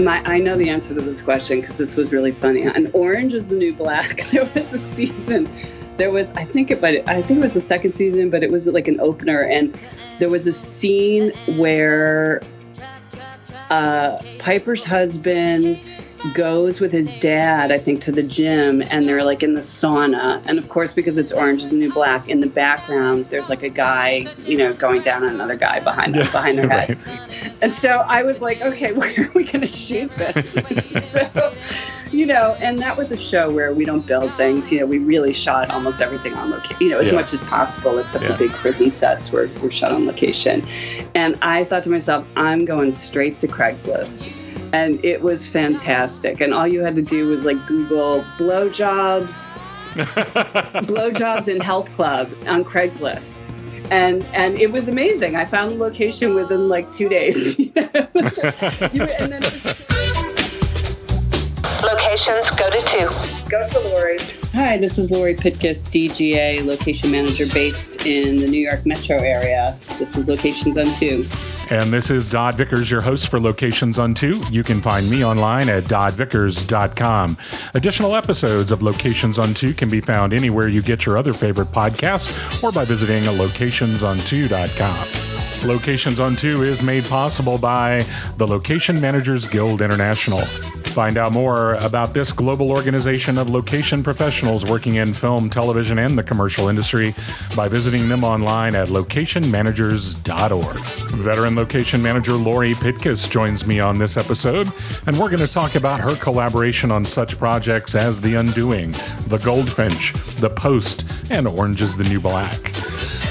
I know the answer to this question because this was really funny. On Orange is the New Black, there was a season. I think it was the second season, but it was like an opener, and there was a scene where Piper's husband goes with his dad, I think, to the gym, and they're like in the sauna. And of course, because it's Orange is the New Black, in the background, there's like a guy, going down on another guy behind their head. Right. And so I was like, okay, where are we going to shoot this? So, and that was a show where we don't build things. We really shot almost everything on location, as much as possible, except the big prison sets were shot on location. And I thought to myself, I'm going straight to Craigslist. And it was fantastic. And all you had to do was like Google blowjobs in health club on Craigslist. And it was amazing. I found the location within like 2 days. Locations, go to 2. Go to Lauri. Hi, this is Lauri Pitkus, DGA, location manager based in the New York metro area. This is Locations on 2. And this is Dodd Vickers, your host for Locations on 2. You can find me online at doddvickers.com. Additional episodes of Locations on 2 can be found anywhere you get your other favorite podcasts or by visiting locationson2.com. Locations on 2 is made possible by the Location Managers Guild International. Find out more about this global organization of location professionals working in film, television, and the commercial industry by visiting them online at locationmanagers.org. Veteran location manager Lauri Pitkus joins me on this episode, and we're going to talk about her collaboration on such projects as The Undoing, The Goldfinch, The Post, and Orange is the New Black.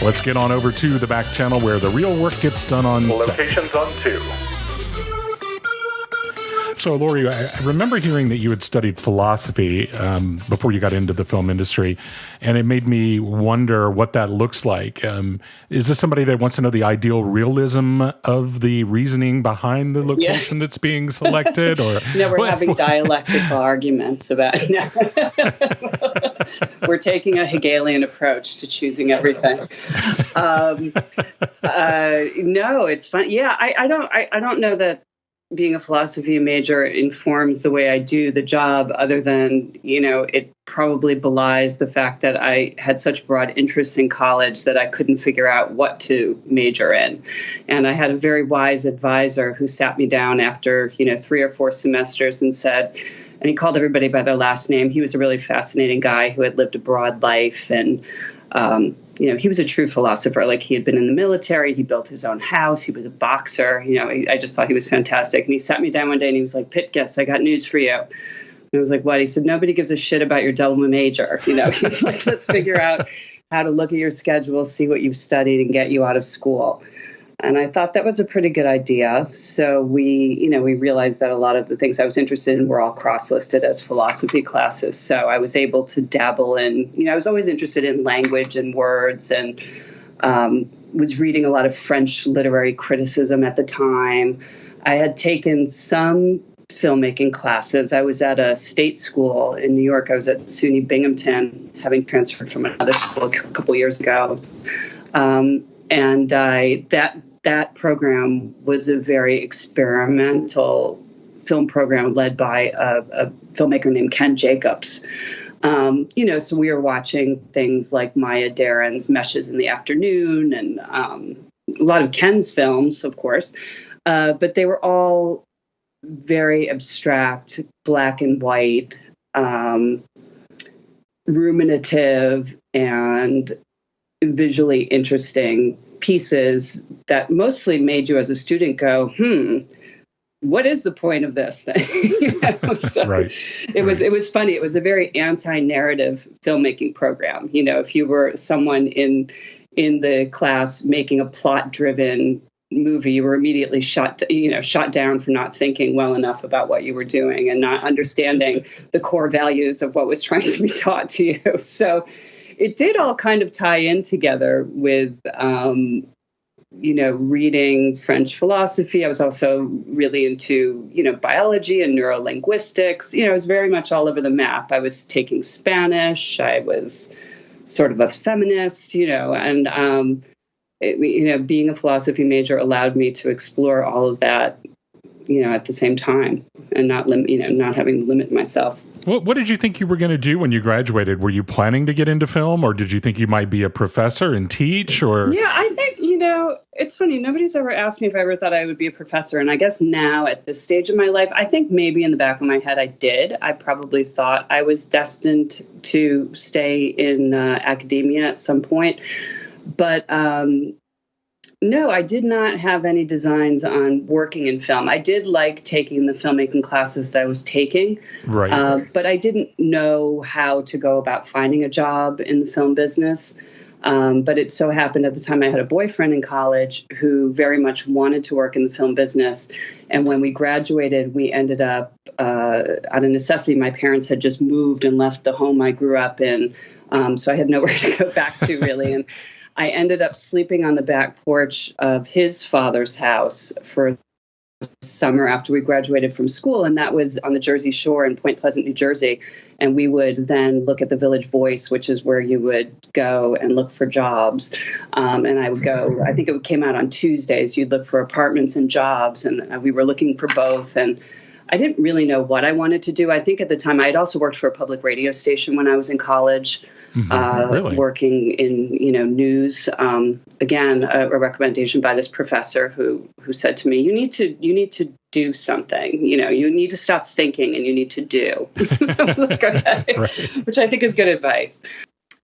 Let's get on over to the back channel where the real work gets done on Locations on 2. So, Lauri, I remember hearing that you had studied philosophy before you got into the film industry, and it made me wonder what that looks like. Is this somebody that wants to know the ideal realism of the reasoning behind the location that's being selected? Or no, we're having dialectical arguments about we're taking a Hegelian approach to choosing everything. No, it's fun. Yeah, I don't know that being a philosophy major informs the way I do the job, other than, it probably belies the fact that I had such broad interests in college that I couldn't figure out what to major in. And I had a very wise advisor who sat me down after, 3 or 4 semesters and said, and he called everybody by their last name. He was a really fascinating guy who had lived a broad life, and he was a true philosopher. Like, he had been in the military, he built his own house, he was a boxer. I just thought he was fantastic. And he sat me down one day and he was like, Pitkus, I got news for you. And I was like, what? He said, nobody gives a shit about your double major. He's like, let's figure out how to look at your schedule, see what you've studied, and get you out of school. And I thought that was a pretty good idea. So we realized that a lot of the things I was interested in were all cross-listed as philosophy classes. So I was able to dabble in, I was always interested in language and words, and was reading a lot of French literary criticism at the time. I had taken some filmmaking classes. I was at a state school in New York. I was at SUNY Binghamton, having transferred from another school a couple years ago. And that program was a very experimental film program led by a filmmaker named Ken Jacobs. So we were watching things like Maya Deren's Meshes in the Afternoon, and a lot of Ken's films, of course, but they were all very abstract, black and white, ruminative, and visually interesting pieces that mostly made you as a student go, what is the point of this thing? So right. It was funny. It was a very anti-narrative filmmaking program. If you were someone in the class making a plot-driven movie, you were immediately shot down for not thinking well enough about what you were doing and not understanding the core values of what was trying to be taught to you. So it did all kind of tie in together with, reading French philosophy. I was also really into, biology and neurolinguistics. I was very much all over the map. I was taking Spanish. I was sort of a feminist, and being a philosophy major allowed me to explore all of that at the same time, and not having to limit myself. What did you think you were going to do when you graduated? Were you planning to get into film, or did you think you might be a professor and teach? Or yeah, I think it's funny. Nobody's ever asked me if I ever thought I would be a professor, and I guess now at this stage of my life, I think maybe in the back of my head I did. I probably thought I was destined to stay in academia at some point, but no, I did not have any designs on working in film. I did like taking the filmmaking classes that I was taking, right. But I didn't know how to go about finding a job in the film business. But it so happened at the time I had a boyfriend in college who very much wanted to work in the film business. And when we graduated, we ended up, out of necessity, my parents had just moved and left the home I grew up in. So I had nowhere to go back to, really. And I ended up sleeping on the back porch of his father's house for summer after we graduated from school, and that was on the Jersey Shore in Point Pleasant, New Jersey. And we would then look at the Village Voice, which is where you would go and look for jobs. And I would go, I think it came out on Tuesdays, you'd look for apartments and jobs, and we were looking for both. And I didn't really know what I wanted to do. I think at the time I had also worked for a public radio station when I was in college, Really? working in news. Again, a recommendation by this professor who said to me, "You need to do something. You need to stop thinking and you need to do." I was like, okay, Right. Which I think is good advice.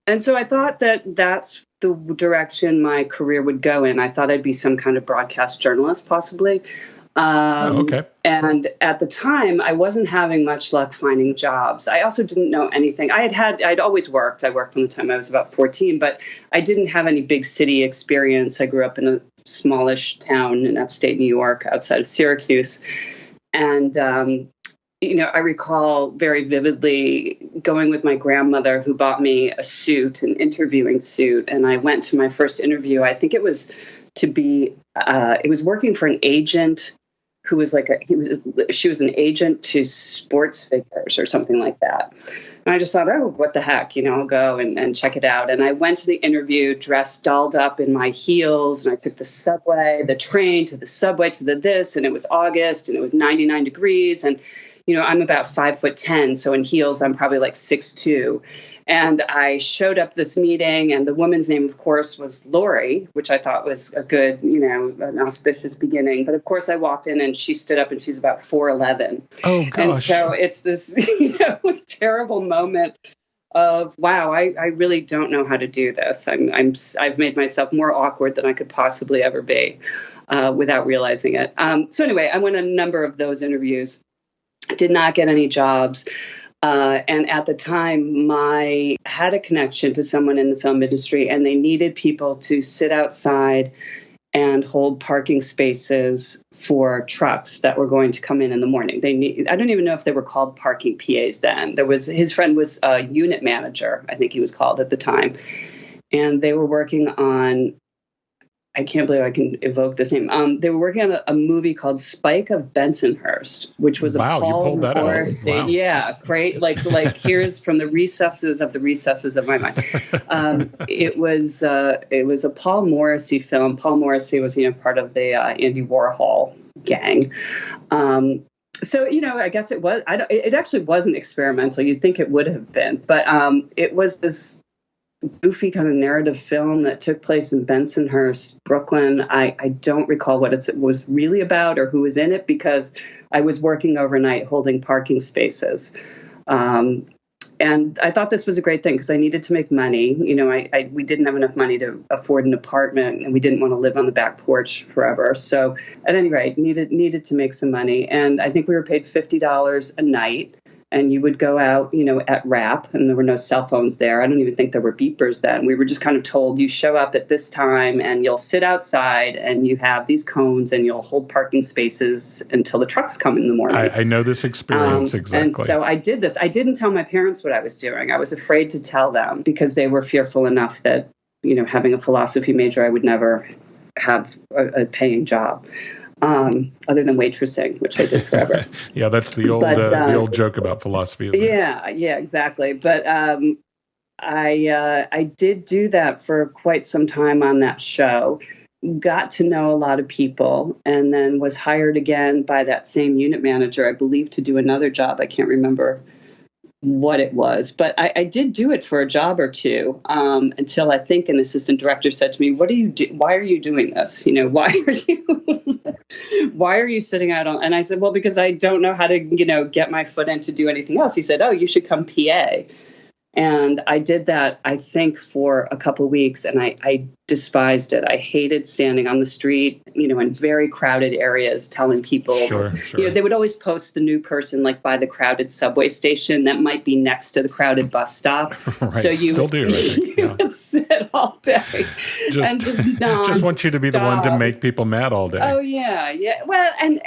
And so I thought that that's the direction my career would go in. I thought I'd be some kind of broadcast journalist, possibly. Okay. And at the time, I wasn't having much luck finding jobs. I also didn't know anything. I'd always worked. I worked from the time I was about 14, but I didn't have any big city experience. I grew up in a smallish town in upstate New York outside of Syracuse. And, I recall very vividly going with my grandmother who bought me a suit, an interviewing suit. And I went to my first interview. I think it was it was working for an agent who was she was an agent to sports figures or something like that. And I just thought, oh, what the heck, I'll go and check it out. And I went to the interview dressed dolled up in my heels, and I took the train to the subway to the this, and it was August and it was 99 degrees. And, I'm about 5'10", so in heels, I'm probably like 6'2". And I showed up this meeting, and the woman's name, of course, was Lauri, which I thought was a good, an auspicious beginning. But of course, I walked in, and she stood up, and she's about 4'11". Oh, gosh. And so it's this, terrible moment of, wow, I really don't know how to do this. I've made myself more awkward than I could possibly ever be, without realizing it. So anyway, I went on a number of those interviews, did not get any jobs. And at the time, I had a connection to someone in the film industry, and they needed people to sit outside and hold parking spaces for trucks that were going to come in the morning. I don't even know if they were called parking PAs then. His friend was a unit manager, I think he was called at the time. And they were working on, I can't believe I can evoke this name. They were working on a movie called Spike of Bensonhurst, which was a Paul Morrissey. Wow. Yeah, great. Like here's from the recesses of my mind. It was a Paul Morrissey film. Paul Morrissey was part of the Andy Warhol gang. So I guess it was. It actually wasn't experimental. You'd think it would have been, but it was this goofy kind of narrative film that took place in Bensonhurst, Brooklyn. I don't recall what it was really about or who was in it, because I was working overnight holding parking spaces. And I thought this was a great thing because I needed to make money. We didn't have enough money to afford an apartment, and we didn't want to live on the back porch forever. So at any rate, needed to make some money. And I think we were paid $50 a night. And you would go out, at wrap, and there were no cell phones there. I don't even think there were beepers then. We were just kind of told, you show up at this time and you'll sit outside and you have these cones and you'll hold parking spaces until the trucks come in the morning. I know this experience exactly. And so I did this. I didn't tell my parents what I was doing. I was afraid to tell them because they were fearful enough that, having a philosophy major, I would never have a paying job. Other than waitressing, which I did forever. Yeah, that's the old joke about philosophy, isn't it? Yeah, exactly. But I did do that for quite some time on that show. got to know a lot of people, and then was hired again by that same unit manager, I believe, to do another job. I can't remember what it was, but I did do it for a job or two, until I think an assistant director said to me, "What do you do? Why are you doing this? Why are you sitting out on?" And I said, "Well, because I don't know how to, get my foot in to do anything else." He said, "Oh, you should come PA." And I did that, I think, for a couple of weeks, and I despised it. I hated standing on the street, in very crowded areas, telling people, Sure. they would always post the new person like by the crowded subway station that might be next to the crowded bus stop. Right. So you Still do, I think. you would sit all day and just want you to be the one to make people mad all day. Oh yeah. Well, and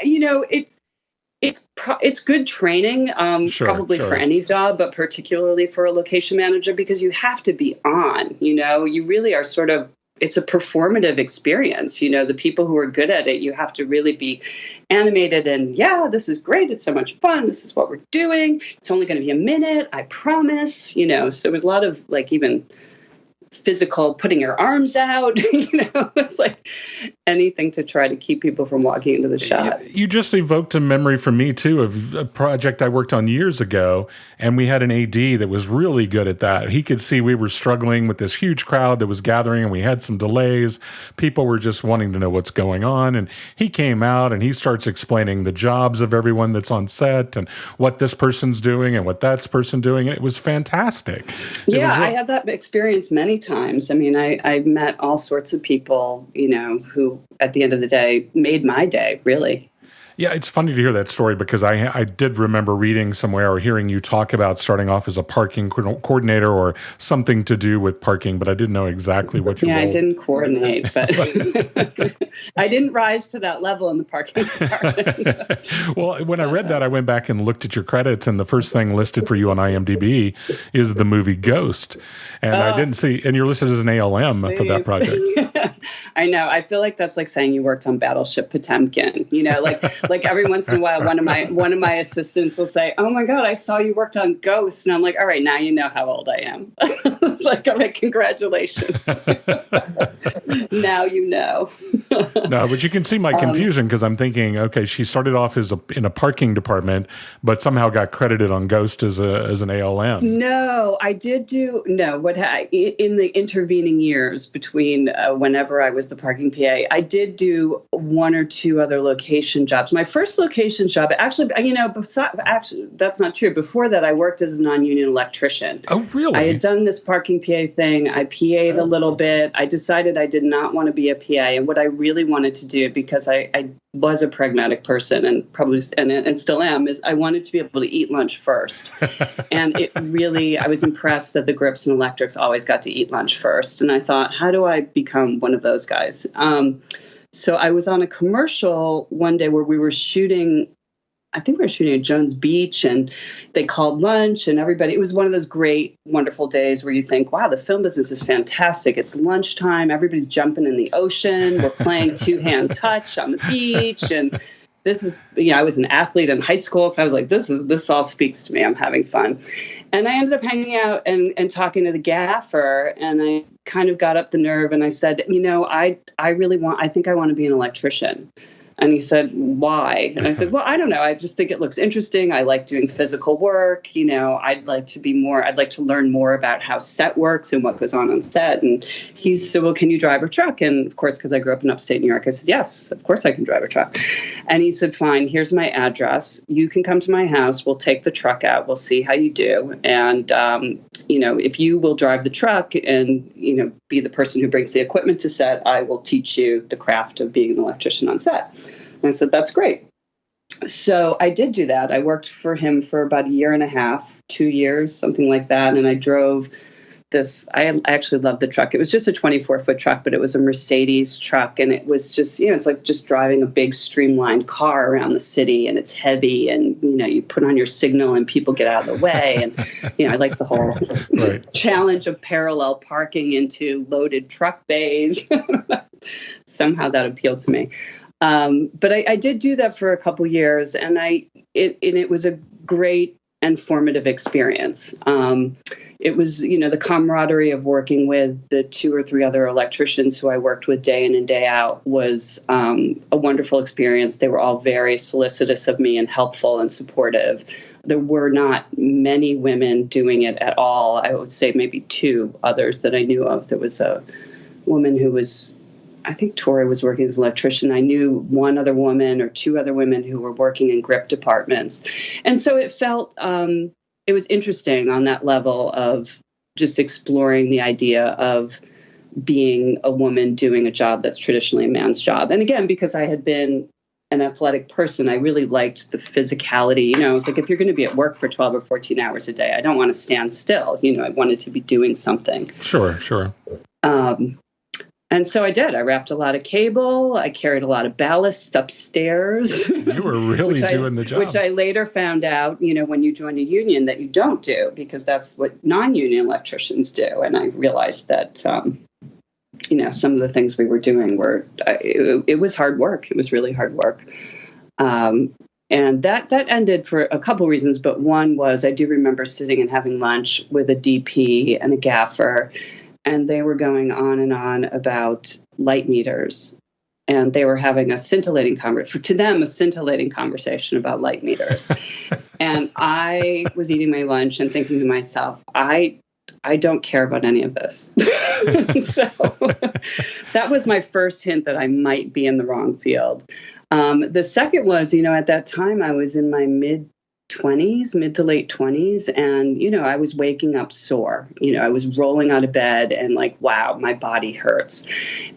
it's good training, probably for any job, but particularly for a location manager, because you have to be on. You really are sort of. It's a performative experience. The people who are good at it, you have to really be animated and, yeah, this is great. It's so much fun. This is what we're doing. It's only going to be a minute, I promise. So it was a lot of even physical, putting your arms out, it's like anything to try to keep people from walking into the shot. You just evoked a memory for me too of a project I worked on years ago, and we had an AD that was really good at that. He could see we were struggling with this huge crowd that was gathering, and we had some delays. People were just wanting to know what's going on, and he came out and he starts explaining the jobs of everyone that's on set and what this person's doing and what that person doing. It was fantastic. I had that experience many times. I mean, I met all sorts of people, who at the end of the day made my day, really. Yeah, it's funny to hear that story because I did remember reading somewhere or hearing you talk about starting off as a parking coordinator or something to do with parking, but I didn't know exactly what you. Yeah, I didn't coordinate, but I didn't rise to that level in the parking department. Well, when I read that, I went back and looked at your credits, and the first thing listed for you on IMDb is the movie Ghost, and I didn't see, and you're listed as an ALM for that project. I know. I feel like that's like saying you worked on Battleship Potemkin. Like every once in a while, one of my assistants will say, "Oh my God, I saw you worked on Ghost," and I'm like, "All right, now you know how old I am." It's like, all right, congratulations. Now you know. No, but you can see my confusion because I'm thinking, okay, she started off in a parking department, but somehow got credited on Ghost as an ALM. No, I did do in the intervening years between whenever I was the parking PA, I did do one or two other location jobs. My first location job, actually, that's not true. Before that, I worked as a non-union electrician. Oh, really? I had done this parking PA thing. I PA'd a little bit. I decided I did not want to be a PA. And what I really wanted to do, because I was a pragmatic person and probably and still am, is I wanted to be able to eat lunch first. And I was impressed that the grips and electrics always got to eat lunch first. And I thought, how do I become one of those guys? So I was on a commercial one day where we were shooting, I think we were shooting at Jones Beach, and they called lunch, and it was one of those great, wonderful days where you think, wow, the film business is fantastic. It's lunchtime. Everybody's jumping in the ocean. We're playing two-hand touch on the beach. And this is, I was an athlete in high school. So I was like, this all speaks to me. I'm having fun. And I ended up hanging out and talking to the gaffer, and I kind of got up the nerve, and I said, I think I want to be an electrician. And he said, why? And I said, well, I don't know. I just think it looks interesting. I like doing physical work. I'd like to learn more about how set works and what goes on set. And he said, well, can you drive a truck? And of course, because I grew up in upstate New York, I said, yes, of course I can drive a truck. And he said, fine, here's my address. You can come to my house. We'll take the truck out. We'll see how you do. And, if you will drive the truck and, be the person who brings the equipment to set, I will teach you the craft of being an electrician on set. And I said, that's great. So I did do that. I worked for him for about 1.5 years, 2 years, something like that. And I drove this, I actually loved the truck. It was just a 24-foot truck, but it was a Mercedes truck. And it was just, it's like just driving a big streamlined car around the city, and it's heavy, and, you put on your signal and people get out of the way. And, I like the whole challenge of parallel parking into loaded truck bays. Somehow that appealed to me. But I did do that for a couple years, and it was a great and formative experience. it was, the camaraderie of working with the 2 or 3 other electricians who I worked with day in and day out was a wonderful experience. They were all very solicitous of me and helpful and supportive. There were not many women doing it at all. I would say maybe 2 others that I knew of. There was a woman who was, I think Tori was working as an electrician. I knew 1 other woman or 2 other women who were working in grip departments. And so it felt, it was interesting on that level of just exploring the idea of being a woman doing a job that's traditionally a man's job. And again, because I had been an athletic person, I really liked the physicality. I was like, if you're going to be at work for 12 or 14 hours a day, I don't want to stand still. I wanted to be doing something. Sure. And so I did. I wrapped a lot of cable. I carried a lot of ballast upstairs. You were really doing the job. Which I later found out, when you join a union, that you don't do, because that's what non-union electricians do. And I realized that, some of the things we were doing it was hard work. It was really hard work. And that ended for a couple reasons. But one was I do remember sitting and having lunch with a DP and a gaffer, and they were going on and on about light meters. And they were having a scintillating conversation about light meters. And I was eating my lunch and thinking to myself, I don't care about any of this. So that was my first hint that I might be in the wrong field. The second was, at that time I was in my mid to late 20s. And, I was waking up sore. I was rolling out of bed and like, wow, my body hurts.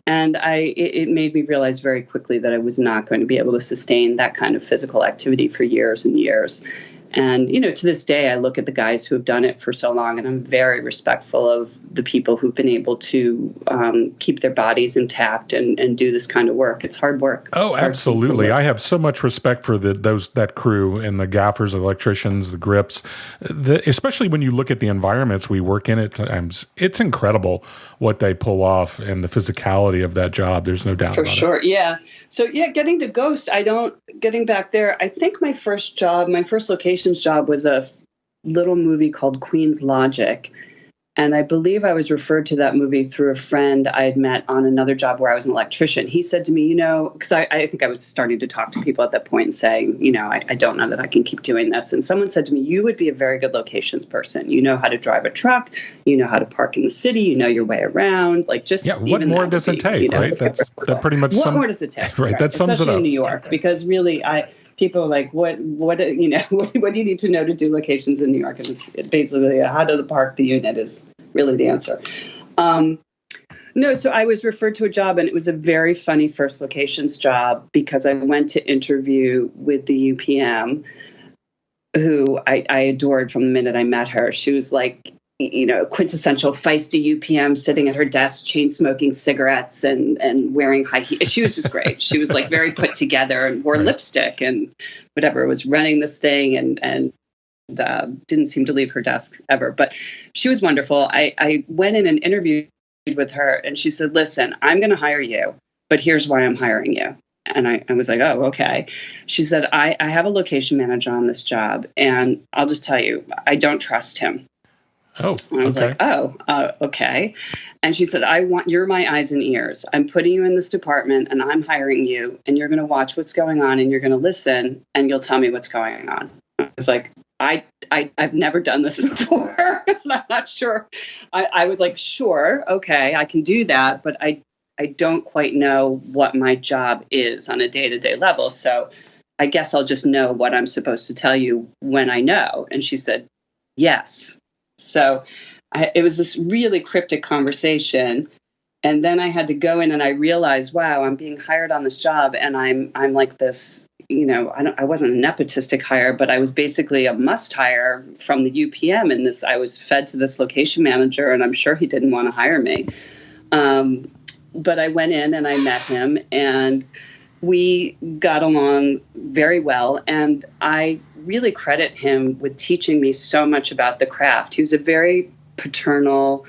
And it made me realize very quickly that I was not going to be able to sustain that kind of physical activity for years and years. And, to this day, I look at the guys who have done it for so long, and I'm very respectful of the people who've been able to keep their bodies intact and do this kind of work. It's hard work. Oh, absolutely. I have so much respect for that crew and the gaffers, the electricians, the grips, especially when you look at the environments we work in at times. It's incredible what they pull off and the physicality of that job. There's no doubt about it. For sure, yeah. So, getting to Ghost, getting back there, I think my first locations job was a little movie called Queen's Logic. And I believe I was referred to that movie through a friend I had met on another job where I was an electrician. He said to me, because I think I was starting to talk to people at that point and saying, I don't know that I can keep doing this. And someone said to me, you would be a very good locations person. You know how to drive a truck. You know how to park in the city. You know your way around. What more does it take, right? That pretty much what more does it take? Right, that sums it up. Especially in New York, because really people are like, what do you need to know to do locations in New York? And it's basically how to park the unit is really the answer. No, so I was referred to a job, and it was a very funny first locations job because I went to interview with the UPM, who I adored from the minute I met her. She was like, quintessential feisty UPM, sitting at her desk, chain smoking cigarettes and wearing high heels. She was just great. She was like very put together and wore lipstick and whatever, was running this thing and didn't seem to leave her desk ever. But she was wonderful. I went in and interviewed with her, and she said, listen, I'm going to hire you, but here's why I'm hiring you. And I was like, oh, okay. She said, I have a location manager on this job, and I'll just tell you, I don't trust him. Oh, and I was like, okay. And she said, you're my eyes and ears. I'm putting you in this department and I'm hiring you, and you're going to watch what's going on and you're going to listen and you'll tell me what's going on. I was like, I've never done this before. I'm not sure. I was like, sure. Okay. I can do that. But I don't quite know what my job is on a day-to-day level. So I guess I'll just know what I'm supposed to tell you when I know. And she said, yes. So it was this really cryptic conversation. And then I had to go in and I realized, wow, I'm being hired on this job. And I'm like this, I wasn't a nepotistic hire, but I was basically a must hire from the UPM. And I was fed to this location manager, and I'm sure he didn't want to hire me. But I went in and I met him, and we got along very well. And I really credit him with teaching me so much about the craft. He was a very paternal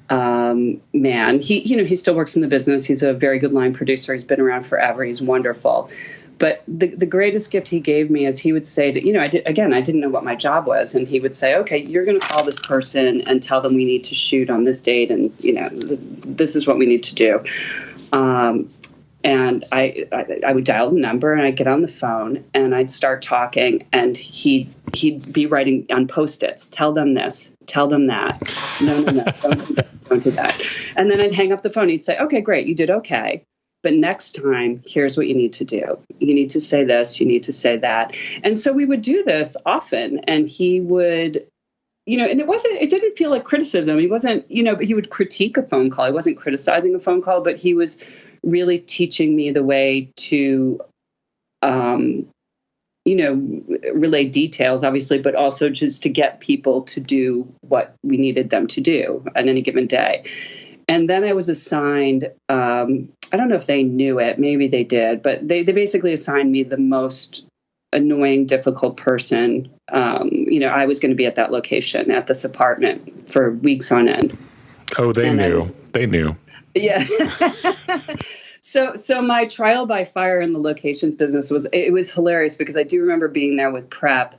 man. He still works in the business. He's a very good line producer. He's been around forever. He's wonderful. But the greatest gift he gave me is he would say that, I didn't know what my job was. And he would say, okay, you're going to call this person and tell them we need to shoot on this date. And, this is what we need to do. And I would dial the number and I'd get on the phone and I'd start talking and he'd be writing on Post-its, tell them this, tell them that. No, don't do this, don't do that. And then I'd hang up the phone. He'd say, okay, great, you did okay. But next time, here's what you need to do. You need to say this, you need to say that. And so we would do this often. And he would, and it didn't feel like criticism. He wasn't, but he would critique a phone call. He wasn't criticizing a phone call, but he was really teaching me the way to, relay details, obviously, but also just to get people to do what we needed them to do on any given day. And then I was assigned, I don't know if they knew it, maybe they did, but they basically assigned me the most annoying, difficult person. I was going to be at that location, at this apartment for weeks on end. Oh, they knew. Yeah. So my trial by fire in the locations business was hilarious because I do remember being there with prep.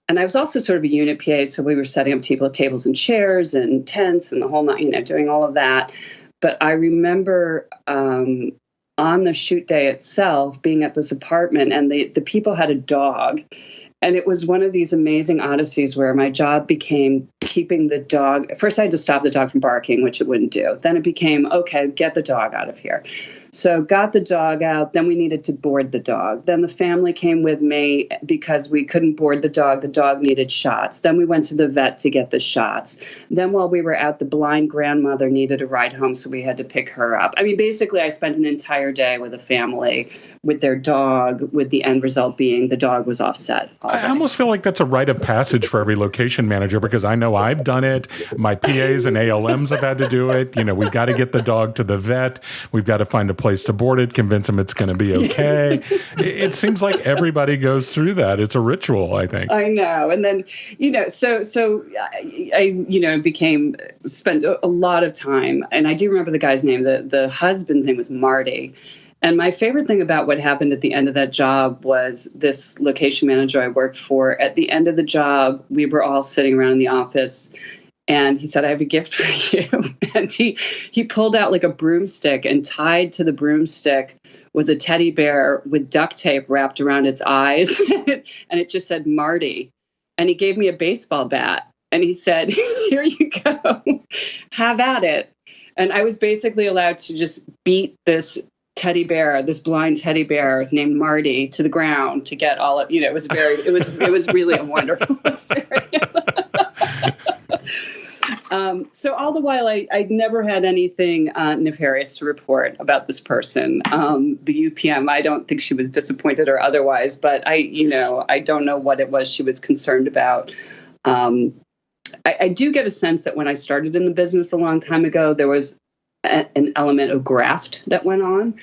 And I was also sort of a unit PA, so we were setting up tables and chairs and tents and the whole night, doing all of that. But I remember on the shoot day itself being at this apartment, and the people had a dog. And it was one of these amazing odysseys where my job became keeping the dog. First, I had to stop the dog from barking, which it wouldn't do. Then it became, okay, get the dog out of here. So got the dog out. Then we needed to board the dog. Then the family came with me because we couldn't board the dog. The dog needed shots. Then we went to the vet to get the shots. Then while we were out, the blind grandmother needed a ride home, so we had to pick her up. I mean, basically, I spent an entire day with a family with their dog, with the end result being the dog was offset all day. I almost feel like that's a rite of passage for every location manager because I know I've done it. My PAs and ALMs have had to do it. We've got to get the dog to the vet. We've got to find a place to board it, convince them it's going to be okay. It seems like everybody goes through that. It's a ritual, I think. I know. And then, so I spent a lot of time, and I do remember the guy's name. The husband's name was Marty. And my favorite thing about what happened at the end of that job was this location manager I worked for. At the end of the job, we were all sitting around in the office, and he said, I have a gift for you. And he pulled out like a broomstick, and tied to the broomstick was a teddy bear with duct tape wrapped around its eyes. And it just said Marty. And he gave me a baseball bat. And he said, here you go. Have at it. And I was basically allowed to just beat this teddy bear, this blind teddy bear named Marty, to the ground to get all of, it was really a wonderful experience. So all the while, I never had anything nefarious to report about this person. The UPM, I don't think she was disappointed or otherwise, but I don't know what it was she was concerned about. I do get a sense that when I started in the business a long time ago, there was an element of graft that went on.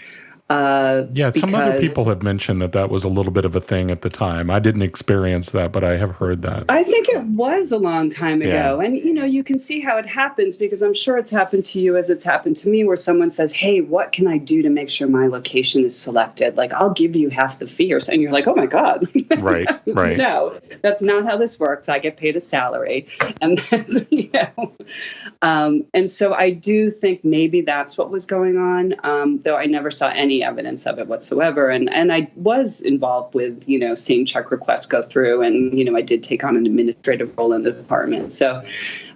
Some other people have mentioned that was a little bit of a thing at the time. I didn't experience that, but I have heard that. I think it was a long time ago. Yeah. And, you can see how it happens because I'm sure it's happened to you as it's happened to me where someone says, hey, what can I do to make sure my location is selected? Like, I'll give you half the fee. And you're like, oh, my God. Right. No, that's not how this works. I get paid a salary. And that's, and so I do think maybe that's what was going on, though I never saw any evidence of it whatsoever. And I was involved with, seeing check requests go through. And, I did take on an administrative role in the department. So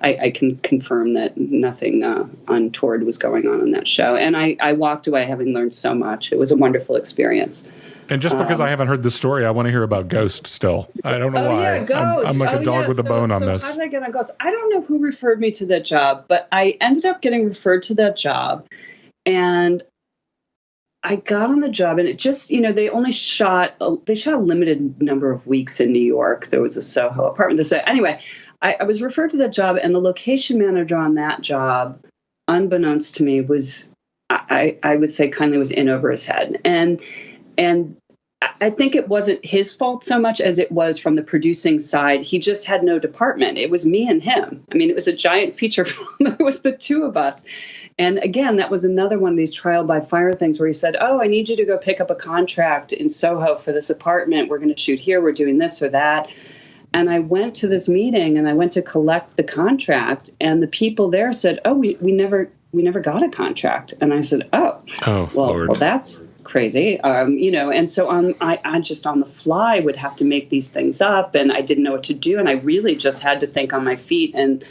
I can confirm that nothing untoward was going on that show. And I walked away having learned so much. It was a wonderful experience. And just because I haven't heard the story, I want to hear about Ghost still. I don't know why. Yeah, Ghost. I'm like a dog with a bone on this. How did I get on Ghost? I don't know who referred me to that job, but I ended up getting referred to that job. And I got on the job, and it just, they only shot a limited number of weeks in New York. There was a Soho apartment. Anyway, I was referred to that job, and the location manager on that job, unbeknownst to me, was, I would say, kindly was in over his head. And I think it wasn't his fault so much as it was from the producing side. He just had no department. It was me and him. I mean, it was a giant feature film. It was the two of us. And again, that was another one of these trial by fire things where he said, oh, I need you to go pick up a contract in Soho for this apartment. We're going to shoot here. We're doing this or that. And I went to this meeting and I went to collect the contract. And the people there said, oh, we never got a contract. And I said, well, that's crazy. And so I just on the fly would have to make these things up, and I didn't know what to do. And I really just had to think on my feet. And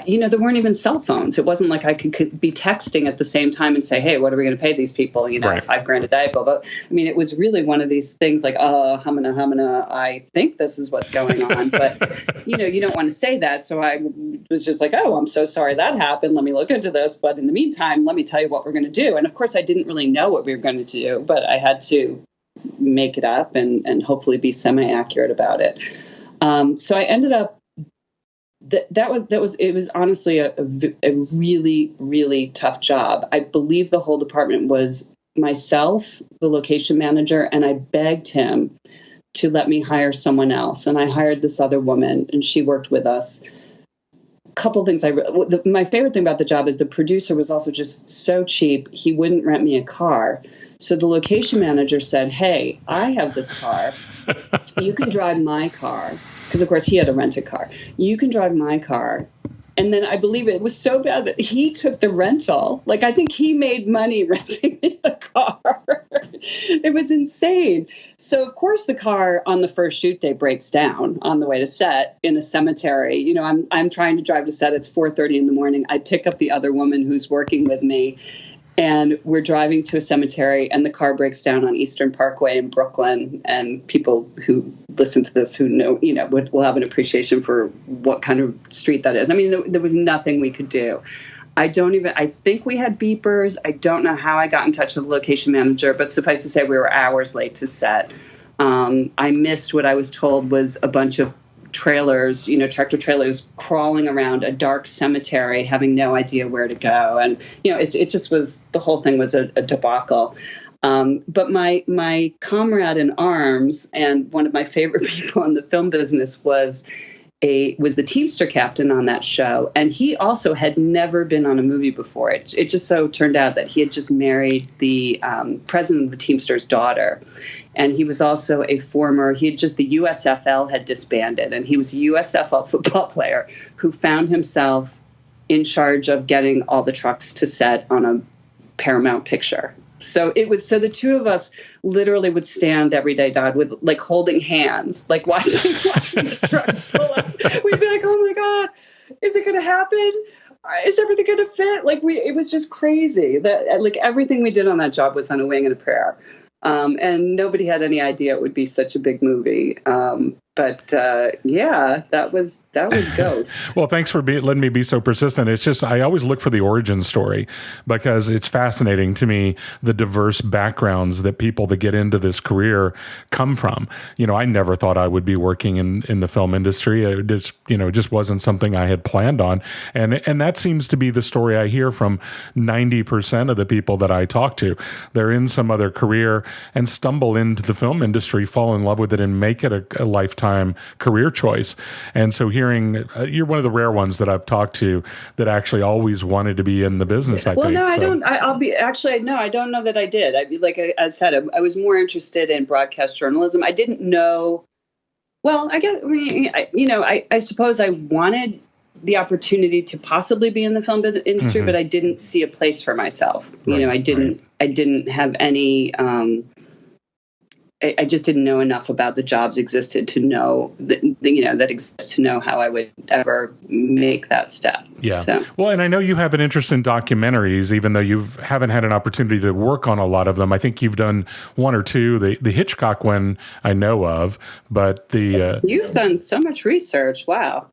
there weren't even cell phones. It wasn't like I could be texting at the same time and say, hey, what are we going to pay these people? Right. $5,000 a day. But I mean, it was really one of these things like, humana, I think this is what's going on. But, you don't want to say that. So I was just like, oh, I'm so sorry that happened. Let me look into this. But in the meantime, let me tell you what we're going to do. And of course, I didn't really know what we were going to do, but I had to make it up and hopefully be semi-accurate about it. So I ended up, it was honestly a really, really tough job. I believe the whole department was myself, the location manager, and I begged him to let me hire someone else. And I hired this other woman, and she worked with us. A couple things. My favorite thing about the job is the producer was also just so cheap. He wouldn't rent me a car. So the location manager said, hey, I have this car. You can drive my car. Because, of course, he had a rented car. You can drive my car. And then I believe it was so bad that he took the rental. Like, I think he made money renting me the car. It was insane. So, of course, the car on the first shoot day breaks down on the way to set in a cemetery. I'm trying to drive to set. It's 4:30 in the morning. I pick up the other woman who's working with me. And we're driving to a cemetery, and the car breaks down on Eastern Parkway in Brooklyn. And people who listen to this who know, will have an appreciation for what kind of street that is. I mean, there was nothing we could do. I think we had beepers. I don't know how I got in touch with the location manager, but suffice to say, we were hours late to set. I missed what I was told was a bunch of trailers, tractor trailers crawling around a dark cemetery, having no idea where to go. And, it just was, the whole thing was a debacle. But my comrade in arms and one of my favorite people in the film business was the Teamster captain on that show. And he also had never been on a movie before. It just so turned out that he had just married the president of the Teamsters' daughter. And he was also the USFL had disbanded. And he was a USFL football player who found himself in charge of getting all the trucks to set on a Paramount picture. So the two of us literally would stand every day, Dodd, with like holding hands, like watching the trucks pull up. We'd be like, oh my God, is it going to happen? Is everything going to fit? It was just crazy that like everything we did on that job was on a wing and a prayer. And nobody had any idea it would be such a big movie. But that was Ghost. Well, thanks for letting me be so persistent. It's just, I always look for the origin story because it's fascinating to me, the diverse backgrounds that people that get into this career come from. I never thought I would be working in the film industry. It just wasn't something I had planned on. And that seems to be the story I hear from 90% of the people that I talk to. They're in some other career and stumble into the film industry, fall in love with it, and make it a lifetime career choice. And so hearing you're one of the rare ones that I've talked to that actually always wanted to be in the business. I don't know that I did. I said, I was more interested in broadcast journalism. I didn't know. Well, I suppose I wanted the opportunity to possibly be in the film industry, but I didn't see a place for myself. I didn't have any. I just didn't know enough about the jobs existed to know that exists to know how I would ever make that step. Yeah. So. Well, and I know you have an interest in documentaries, even though you haven't had an opportunity to work on a lot of them. I think you've done one or two. The Hitchcock one I know of, but you've done so much research. Wow.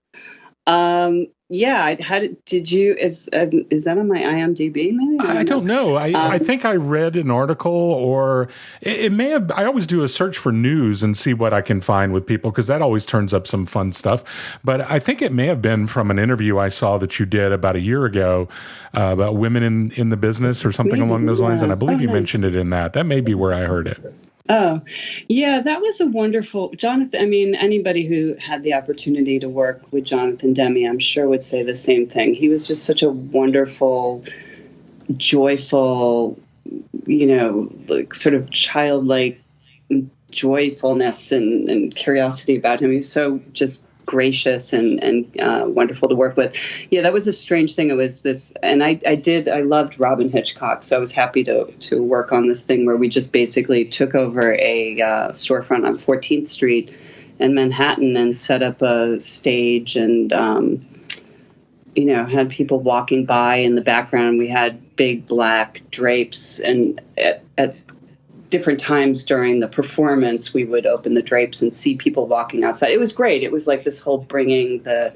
Yeah, did you? Is that on my IMDb? Maybe I don't know. I think I read an article, or it may have. I always do a search for news and see what I can find with people because that always turns up some fun stuff. But I think it may have been from an interview I saw that you did about a year ago about women in the business or something along those lines. And I believe you mentioned it in that. That may be where I heard it. Oh, yeah, that was a wonderful Jonathan. I mean, anybody who had the opportunity to work with Jonathan Demi, I'm sure would say the same thing. He was just such a wonderful, joyful, like sort of childlike joyfulness and curiosity about him. He was so just gracious and wonderful to work with. Yeah, that was a strange thing. It was this, and I loved Robin Hitchcock, so I was happy to work on this thing where we just basically took over a storefront on 14th Street in Manhattan and set up a stage and had people walking by in the background. We had big black drapes, and at different times during the performance, we would open the drapes and see people walking outside. It was great. It was like this whole bringing the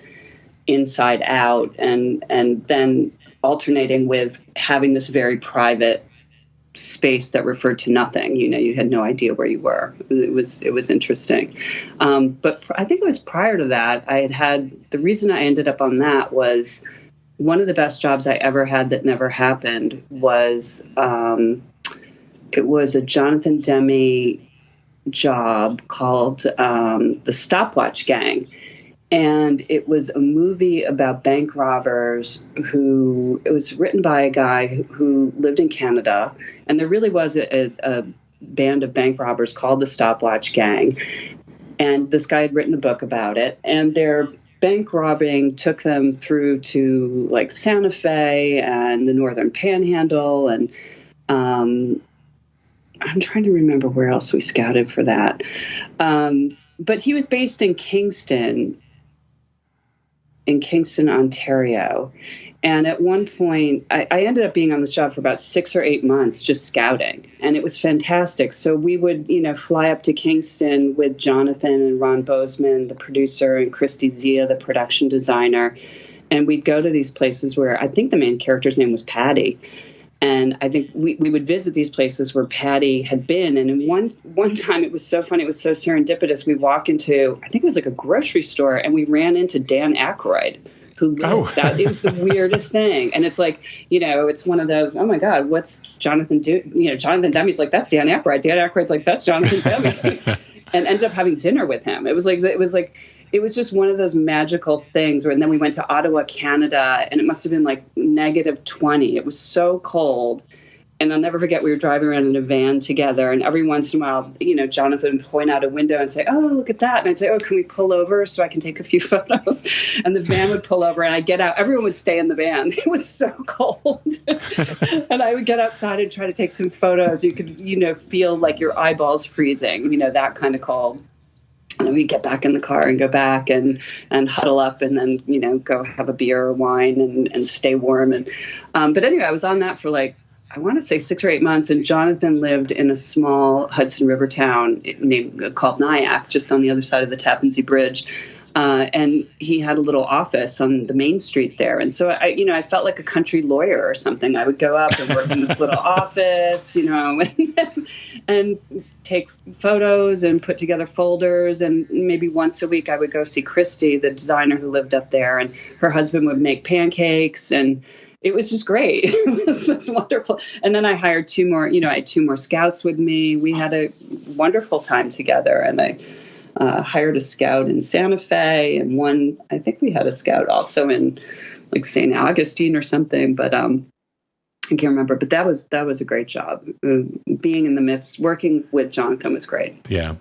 inside out and then alternating with having this very private space that referred to nothing. You had no idea where you were. It was interesting. But I think it was prior to that, the reason I ended up on that was one of the best jobs I ever had that never happened was, it was a Jonathan Demi job called The Stopwatch Gang. And it was a movie about bank robbers it was written by a guy who lived in Canada. And there really was a band of bank robbers called The Stopwatch Gang. And this guy had written a book about it. And their bank robbing took them through to like Santa Fe and the Northern Panhandle and I'm trying to remember where else we scouted for that. But he was based in Kingston, Ontario. And at one point, I ended up being on this job for about 6 or 8 months, just scouting. And it was fantastic. So we would, fly up to Kingston with Jonathan and Ron Bozeman, the producer, and Christy Zia, the production designer. And we'd go to these places where I think the main character's name was Patty. And I think we would visit these places where Patty had been. And in one time, it was so funny. It was so serendipitous. We walk into, I think it was like a grocery store, and we ran into Dan Aykroyd, who that. It was the weirdest thing. And it's like, it's one of those, oh my God, what's Jonathan do? Jonathan Demi's like, that's Dan Aykroyd. Dan Aykroyd's like, that's Jonathan Demi. And ended up having dinner with him. It was just one of those magical things. And then we went to Ottawa, Canada, and it must have been like -20. It was so cold. And I'll never forget, we were driving around in a van together. And every once in a while, Jonathan would point out a window and say, oh, look at that. And I'd say, oh, can we pull over so I can take a few photos? And the van would pull over and I'd get out. Everyone would stay in the van. It was so cold. And I would get outside and try to take some photos. You could, feel like your eyeballs freezing, that kind of cold. And then we'd get back in the car and go back and huddle up and then, go have a beer or wine and stay warm. And but anyway, I was on that for I want to say 6 or 8 months. And Jonathan lived in a small Hudson River town called Nyack, just on the other side of the Tappan Zee Bridge. And he had a little office on the main street there. And so I felt like a country lawyer or something. I would go up and work in this little office, and take photos and put together folders. And maybe once a week I would go see Christy, the designer who lived up there, and her husband would make pancakes, and it was just great. It was wonderful. And then I hired 2 more, I had 2 more scouts with me. We had a wonderful time together. And I hired a scout in Santa Fe, and I think we had a scout also in like St. Augustine or something, but I can't remember. But that was a great job. Being in the midst, working with Jonathan was great. Yeah.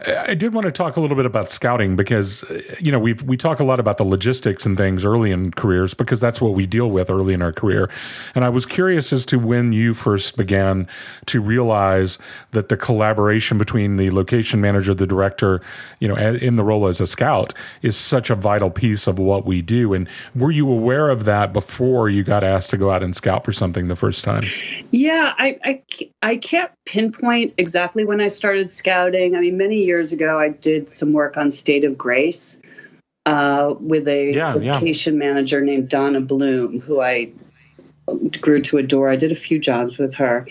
I did want to talk a little bit about scouting because, we talk a lot about the logistics and things early in careers because that's what we deal with early in our career. And I was curious as to when you first began to realize that the collaboration between the location manager, the director, in the role as a scout is such a vital piece of what we do. And were you aware of that before you got asked to go out and scout for something the first time? Yeah, I can't pinpoint exactly when I started scouting. I mean, many years ago, I did some work on State of Grace with a location manager named Donna Bloom, who I grew to adore. I did a few jobs with her.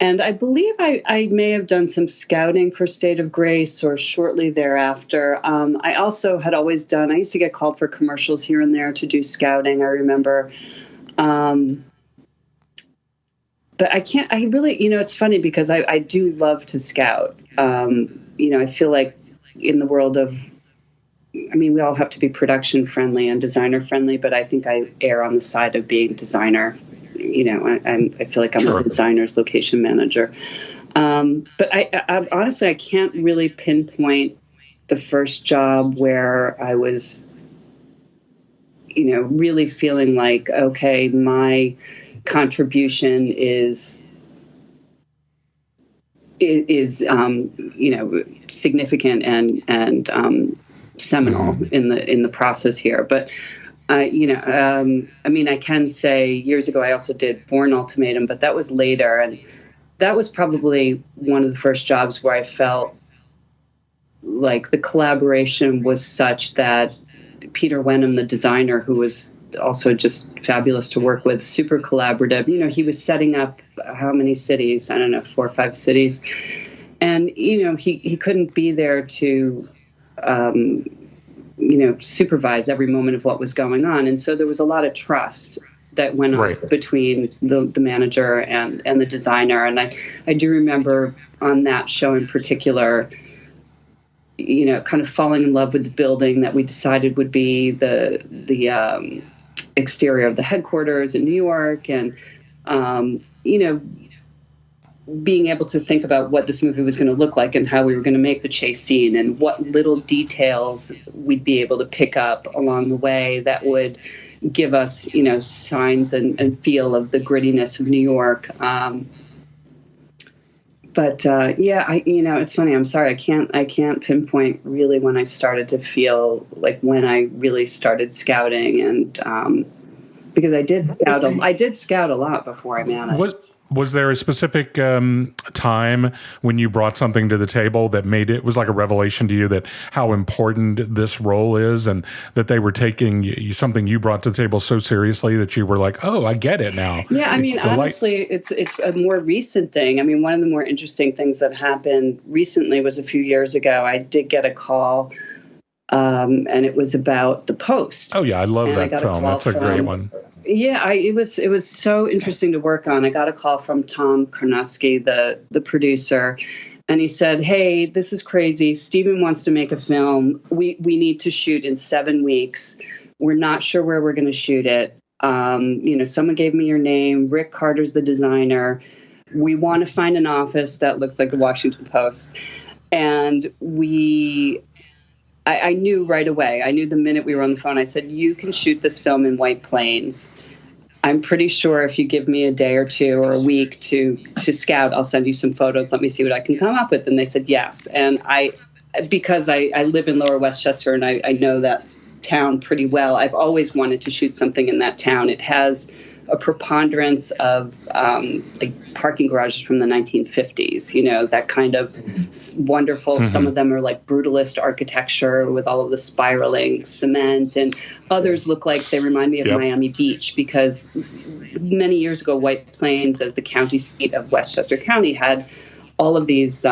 And I believe I may have done some scouting for State of Grace or shortly thereafter. I also had always I used to get called for commercials here and there to do scouting. I remember but I can't, I really, it's funny because I do love to scout. I feel like in the world of, we all have to be production friendly and designer friendly, but I think I err on the side of being designer. I feel like I'm a designer's location manager. But I honestly, I can't really pinpoint the first job where I was, really feeling like, okay, my contribution is significant and seminal in the process here. But I can say years ago I also did Bourne Ultimatum, but that was later, and that was probably one of the first jobs where I felt like the collaboration was such that Peter Wenham, the designer, who was also just fabulous to work with, super collaborative. He was setting up how many cities? I don't know, 4 or 5 cities. And, he couldn't be there to, supervise every moment of what was going on. And so there was a lot of trust that went on between the manager and the designer. And I do remember on that show in particular, kind of falling in love with the building that we decided would be the exterior of the headquarters in New York, and being able to think about what this movie was going to look like and how we were going to make the chase scene and what little details we'd be able to pick up along the way that would give us, signs and feel of the grittiness of New York. But it's funny. I'm sorry. I can't pinpoint really when I started to feel like when I really started scouting, and because I did scout a lot before I managed. Was there a specific time when you brought something to the table that made it was like a revelation to you that how important this role is, and that they were taking something you brought to the table so seriously that you were like, oh, I get it now? Yeah, honestly, it's a more recent thing. One of the more interesting things that happened recently was a few years ago. I did get a call, and it was about The Post. Oh yeah, I love that film. That's a great one. Yeah, it was so interesting to work on. I got a call from Tom Karnowski, the producer, and he said, "Hey, this is crazy. Steven wants to make a film. We need to shoot in 7 weeks. We're not sure where we're going to shoot it. Someone gave me your name. Rick Carter's the designer. We want to find an office that looks like the Washington Post." And I knew right away. I knew the minute we were on the phone. I said, "You can shoot this film in White Plains. I'm pretty sure if you give me a day or two or a week to scout, I'll send you some photos. Let me see what I can come up with." And they said yes. And because I live in Lower Westchester and I know that town pretty well, I've always wanted to shoot something in that town. It has a preponderance of parking garages from the 1950s, that kind of wonderful, some of them are like brutalist architecture with all of the spiraling cement, and others look like they remind me of Miami Beach, because many years ago, White Plains, as the county seat of Westchester County, had all of these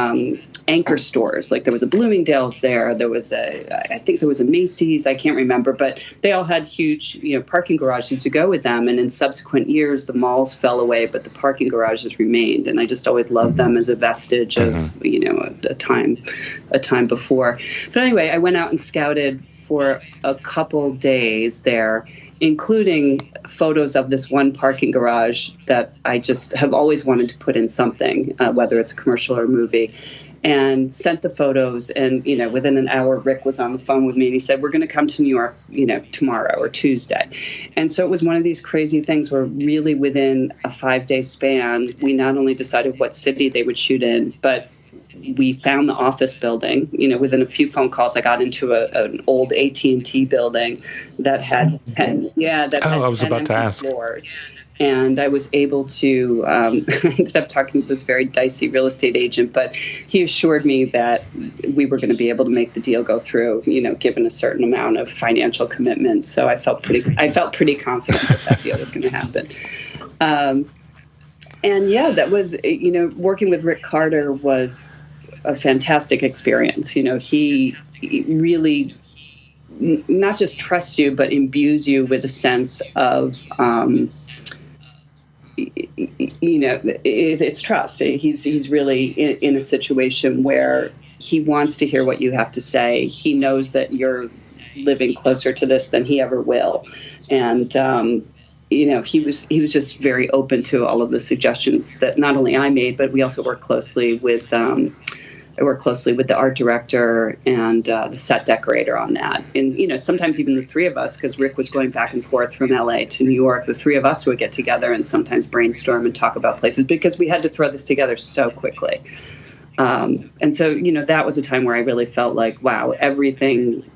anchor stores. Like there was a Bloomingdale's there was I think there was a Macy's, I can't remember, but they all had huge parking garages to go with them. And in subsequent years the malls fell away, but the parking garages remained, and I just always loved them as a vestige of a time before. But anyway, I went out and scouted for a couple days there, including photos of this one parking garage that I just have always wanted to put in something, whether it's a commercial or a movie, and sent the photos. And, within an hour, Rick was on the phone with me and he said, "We're going to come to New York, tomorrow or Tuesday." And so it was one of these crazy things where really within a 5-day span, we not only decided what city they would shoot in, but we found the office building. Within a few phone calls, I got into an old AT&T building that had 10 empty floors. And I was able to, I ended up talking to this very dicey real estate agent, but he assured me that we were going to be able to make the deal go through, given a certain amount of financial commitment. So I felt pretty confident that deal was going to happen. And yeah, that was, working with Rick Carter was a fantastic experience. He really not just trusts you, but imbues you with a sense of, it's trust. He's really in a situation where he wants to hear what you have to say. He knows that you're living closer to this than he ever will. And, he was just very open to all of the suggestions that not only I made, but we also worked closely with the art director and the set decorator on that. And, sometimes even the three of us, because Rick was going back and forth from LA to New York, the three of us would get together and sometimes brainstorm and talk about places because we had to throw this together so quickly. And so, that was a time where I really felt like, wow, everything,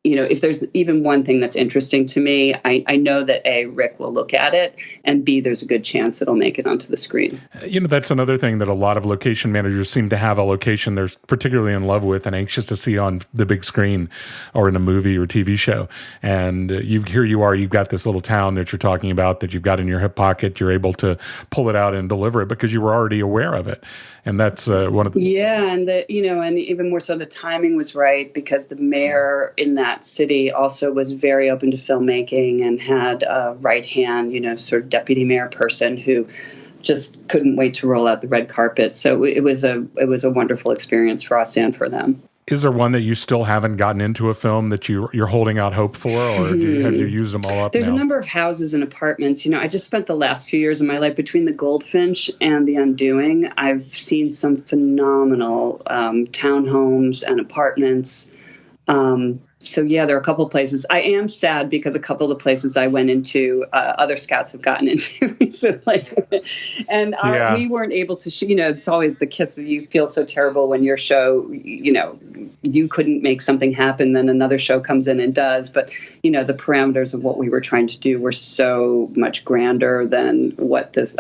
if there's even one thing that's interesting to me, I know that A, Rick will look at it, and B, there's a good chance it'll make it onto the screen. That's another thing that a lot of location managers seem to have a location they're particularly in love with and anxious to see on the big screen or in a movie or TV show. And here you are, you've got this little town that you're talking about that you've got in your hip pocket. You're able to pull it out and deliver it because you were already aware of it. And that's one of the... Yeah, and and even more so, the timing was right because the mayor in that city also was very open to filmmaking and had a right-hand, sort of deputy mayor person who just couldn't wait to roll out the red carpet. So it was a wonderful experience for us and for them. Is there one that you still haven't gotten into a film that you're holding out hope for, or have you used them all up? There's now? a number of houses and apartments. I just spent the last few years of my life between the Goldfinch and the Undoing. I've seen some phenomenal townhomes and apartments. So yeah, there are a couple of places. I am sad because a couple of the places I went into, other scouts have gotten into recently, and we weren't able to. It's always the kids. You feel so terrible when your show, you couldn't make something happen, then another show comes in and does. But the parameters of what we were trying to do were so much grander than what this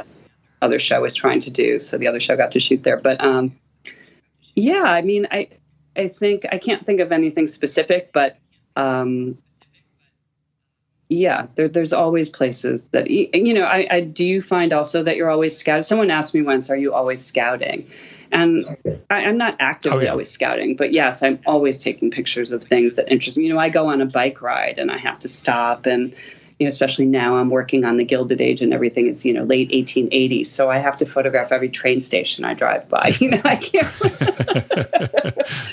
other show was trying to do. So the other show got to shoot there. But I think I can't think of anything specific, but there's always places that, I do you find also that you're always scouting? Someone asked me once, are you always scouting? And I'm not actively always scouting, but yes, I'm always taking pictures of things that interest me. I go on a bike ride and I have to stop and, especially now I'm working on the Gilded Age and everything. It's, late 1880s. So I have to photograph every train station I drive by. I can't.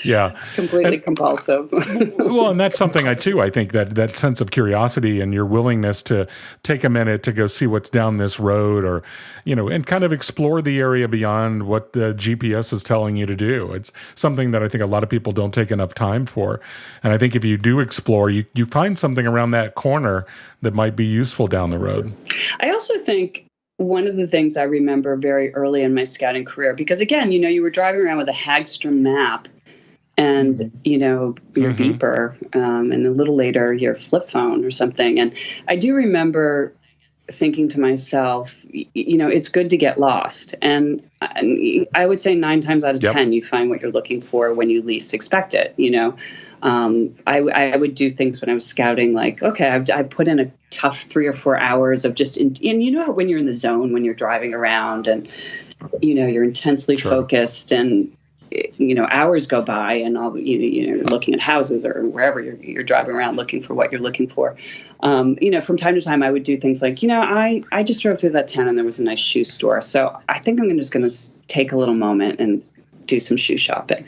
Yeah. It's completely compulsive. Well, and that's something I think that sense of curiosity and your willingness to take a minute to go see what's down this road or, and kind of explore the area beyond what the GPS is telling you to do. It's something that I think a lot of people don't take enough time for. And I think if you do explore, you find something around that corner that might be useful down the road. I also think one of the things I remember very early in my scouting career, because again, you were driving around with a Hagstrom map and, your beeper, and a little later your flip phone or something. And I do remember thinking to myself, it's good to get lost. And I would say 9 times out of 10, you find what you're looking for when you least expect it, I would do things when I was scouting, like, okay, I put in a tough 3 or 4 hours of just, and when you're in the zone, when you're driving around and, you're intensely focused and, hours go by and all, you're looking at houses or wherever you're driving around looking for what you're looking for. From time to time, I would do things like, I just drove through that town and there was a nice shoe store. So I think I'm just going to take a little moment and do some shoe shopping.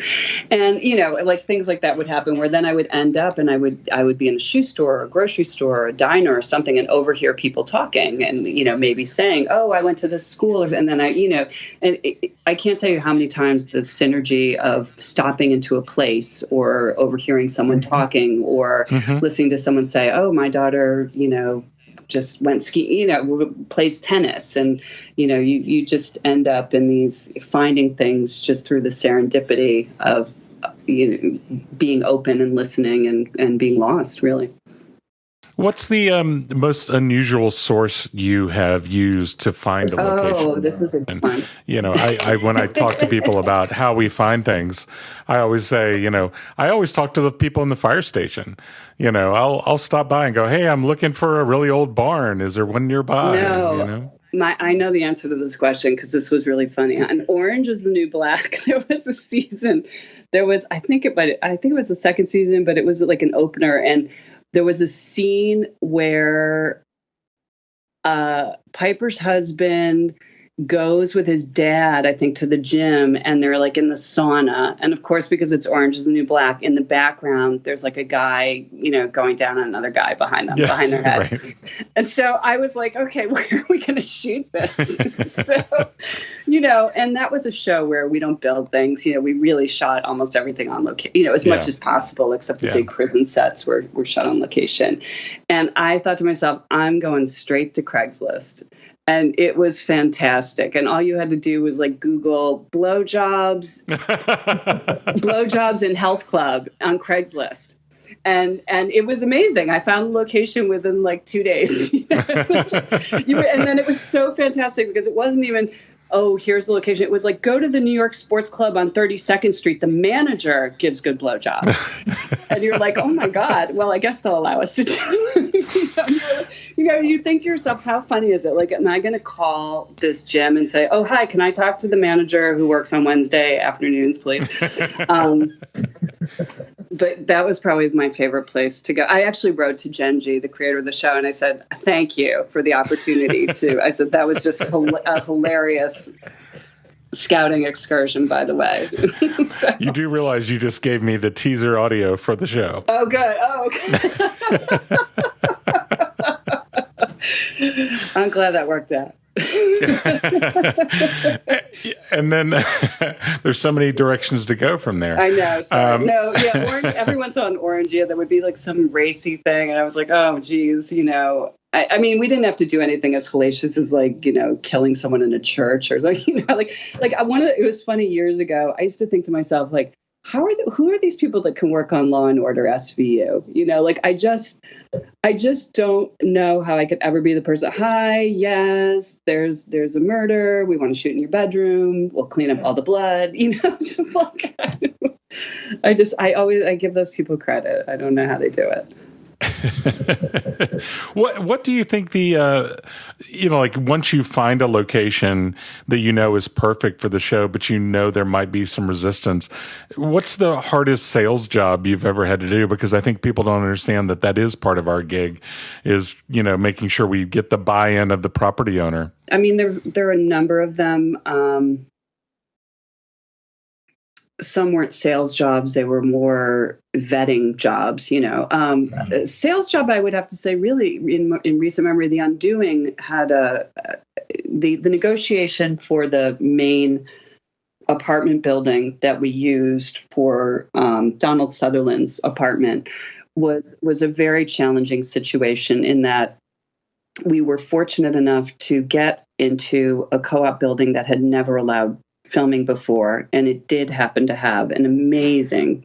And, like things like that would happen where then I would end up and I would be in a shoe store or a grocery store or a diner or something and overhear people talking and, maybe saying, oh, I went to this school. And then I can't tell you how many times the synergy of stopping into a place or overhearing someone talking or listening to someone say, oh, my daughter, just went skiing, plays tennis. And, you just end up in these finding things just through the serendipity of, being open and listening and being lost, really. What's the most unusual source you have used to find a location? Oh, this is a good one. I when I talk to people about how we find things, I always say, I always talk to the people in the fire station. I'll stop by and go, hey, I'm looking for a really old barn. Is there one nearby? No. I know the answer to this question because this was really funny. On Orange is the New Black, there was a season. I think it was the second season, but it was like an opener, and there was a scene where Piper's husband goes with his dad, I think, to the gym, and they're like in the sauna. And of course, because it's Orange is the New Black, in the background, there's like a guy, going down on another guy behind them, behind their head. Right. And so I was like, okay, where are we going to shoot this? So, and that was a show where we don't build things. We really shot almost everything on location, as much as possible, except the big prison sets were shot on location. And I thought to myself, I'm going straight to Craigslist. And it was fantastic. And all you had to do was like Google blowjobs in health club on Craigslist. And it was amazing. I found the location within like 2 days. And then it was so fantastic because it wasn't even, oh, here's the location. It was like, go to the New York Sports Club on 32nd Street. The manager gives good blowjobs. And you're like, oh my God, well, I guess they'll allow us to do it. You think to yourself, how funny is it? Like, am I going to call this gym and say, oh, hi, can I talk to the manager who works on Wednesday afternoons, please? But that was probably my favorite place to go. I actually wrote to Genji, the creator of the show, and I said, thank you for the opportunity I said, that was just a hilarious scouting excursion, by the way. So. You do realize you just gave me the teaser audio for the show. Oh, good. Oh, okay. I'm glad that worked out. And then there's so many directions to go from there. I know. Sorry. Orange, everyone's on Orange. Yeah, there would be like some racy thing. And I was like, oh, geez, I mean, we didn't have to do anything as hellacious as like, killing someone in a church or something. It was funny years ago. I used to think to myself, like, who are these people that can work on Law and Order SVU? I just don't know how I could ever be the person. Hi, yes, there's a murder. We want to shoot in your bedroom. We'll clean up all the blood. I give those people credit. I don't know how they do it. What do you think like once you find a location that is perfect for the show, but there might be some resistance, what's the hardest sales job you've ever had to do? Because I think people don't understand that is part of our gig is, making sure we get the buy-in of the property owner. I mean, there are a number of them. Some weren't sales jobs. They were more vetting jobs, Sales job, I would have to say, really, in recent memory, The Undoing had the negotiation for the main apartment building that we used for Donald Sutherland's apartment was a very challenging situation in that we were fortunate enough to get into a co-op building that had never allowed filming before, and it did happen to have an amazing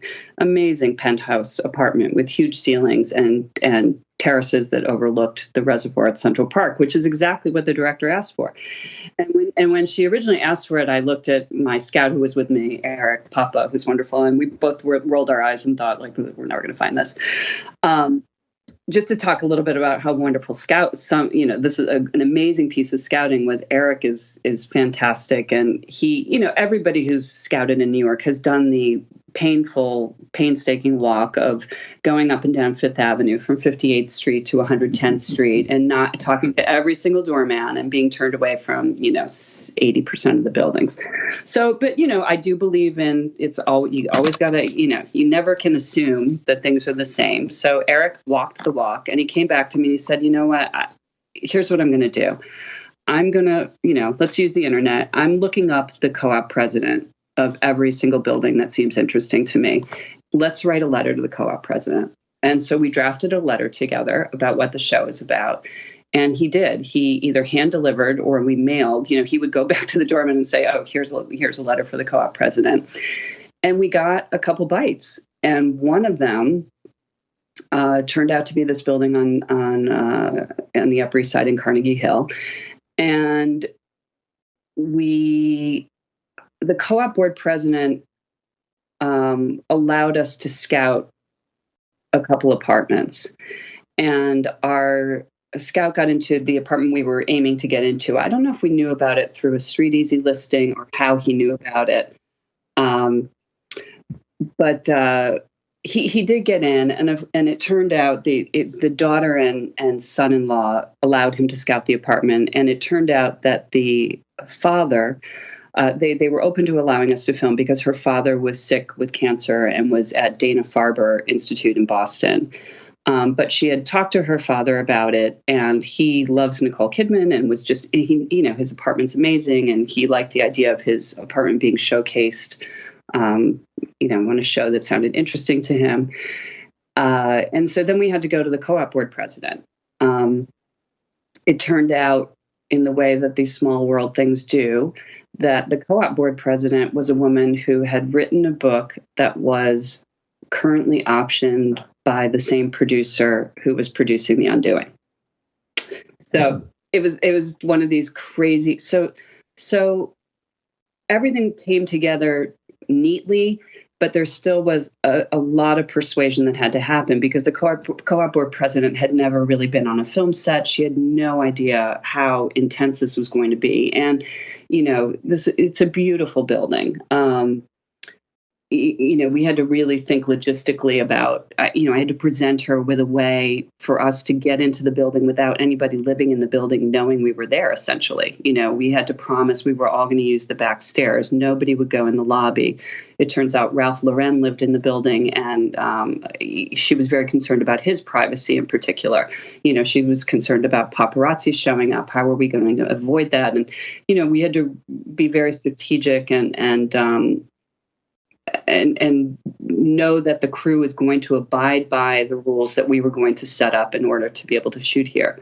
penthouse apartment with huge ceilings and terraces that overlooked the reservoir at Central Park, which is exactly what the director asked for. And when she originally asked for it, I looked at my scout who was with me, Eric Papa, who's wonderful, and we both rolled our eyes and thought, like, we're never going to find this. Just to talk a little bit about how wonderful this is an amazing piece of scouting. Was Eric is fantastic, and he, everybody who's scouted in New York has done the painstaking walk of going up and down Fifth Avenue from 58th Street to 110th Street and not talking to every single doorman and being turned away from 80% of the buildings. So, but I do believe in you always got to you never can assume that things are the same. So Eric walked the walk, and he came back to me and he said, here's what I'm going to do. I'm going to let's use the internet. I'm looking up the co-op president of every single building that seems interesting to me. Let's write a letter to the co-op president. And so we drafted a letter together about what the show is about. And he did. He either hand delivered or we mailed. He would go back to the doorman and say, "Oh, here's a letter for the co-op president." And we got a couple bites. And one of them turned out to be this building on the Upper East Side in Carnegie Hill. And the co-op board president allowed us to scout a couple apartments, and our scout got into the apartment we were aiming to get into. I don't know if we knew about it through a Street Easy listing or how he knew about it. But he did get in, and it turned out the daughter and son-in-law allowed him to scout the apartment, and it turned out that the father, they were open to allowing us to film because her father was sick with cancer and was at Dana-Farber Institute in Boston. But she had talked to her father about it, and he loves Nicole Kidman and was just, his apartment's amazing, and he liked the idea of his apartment being showcased, on a show that sounded interesting to him. And so then we had to go to the co-op board president. It turned out, in the way that these small world things do, that the co-op board president was a woman who had written a book that was currently optioned by the same producer who was producing The Undoing. So it was one of these crazy. So everything came together neatly, but there still was a lot of persuasion that had to happen because the co-op board president had never really been on a film set. She had no idea how intense this was going to be. And, it's a beautiful building. We had to really think logistically about, I had to present her with a way for us to get into the building without anybody living in the building knowing we were there, essentially. We had to promise we were all going to use the back stairs. Nobody would go in the lobby. It turns out Ralph Lauren lived in the building, and she was very concerned about his privacy in particular. She was concerned about paparazzi showing up. How are we going to avoid that? And, we had to be very strategic and know that the crew is going to abide by the rules that we were going to set up in order to be able to shoot here.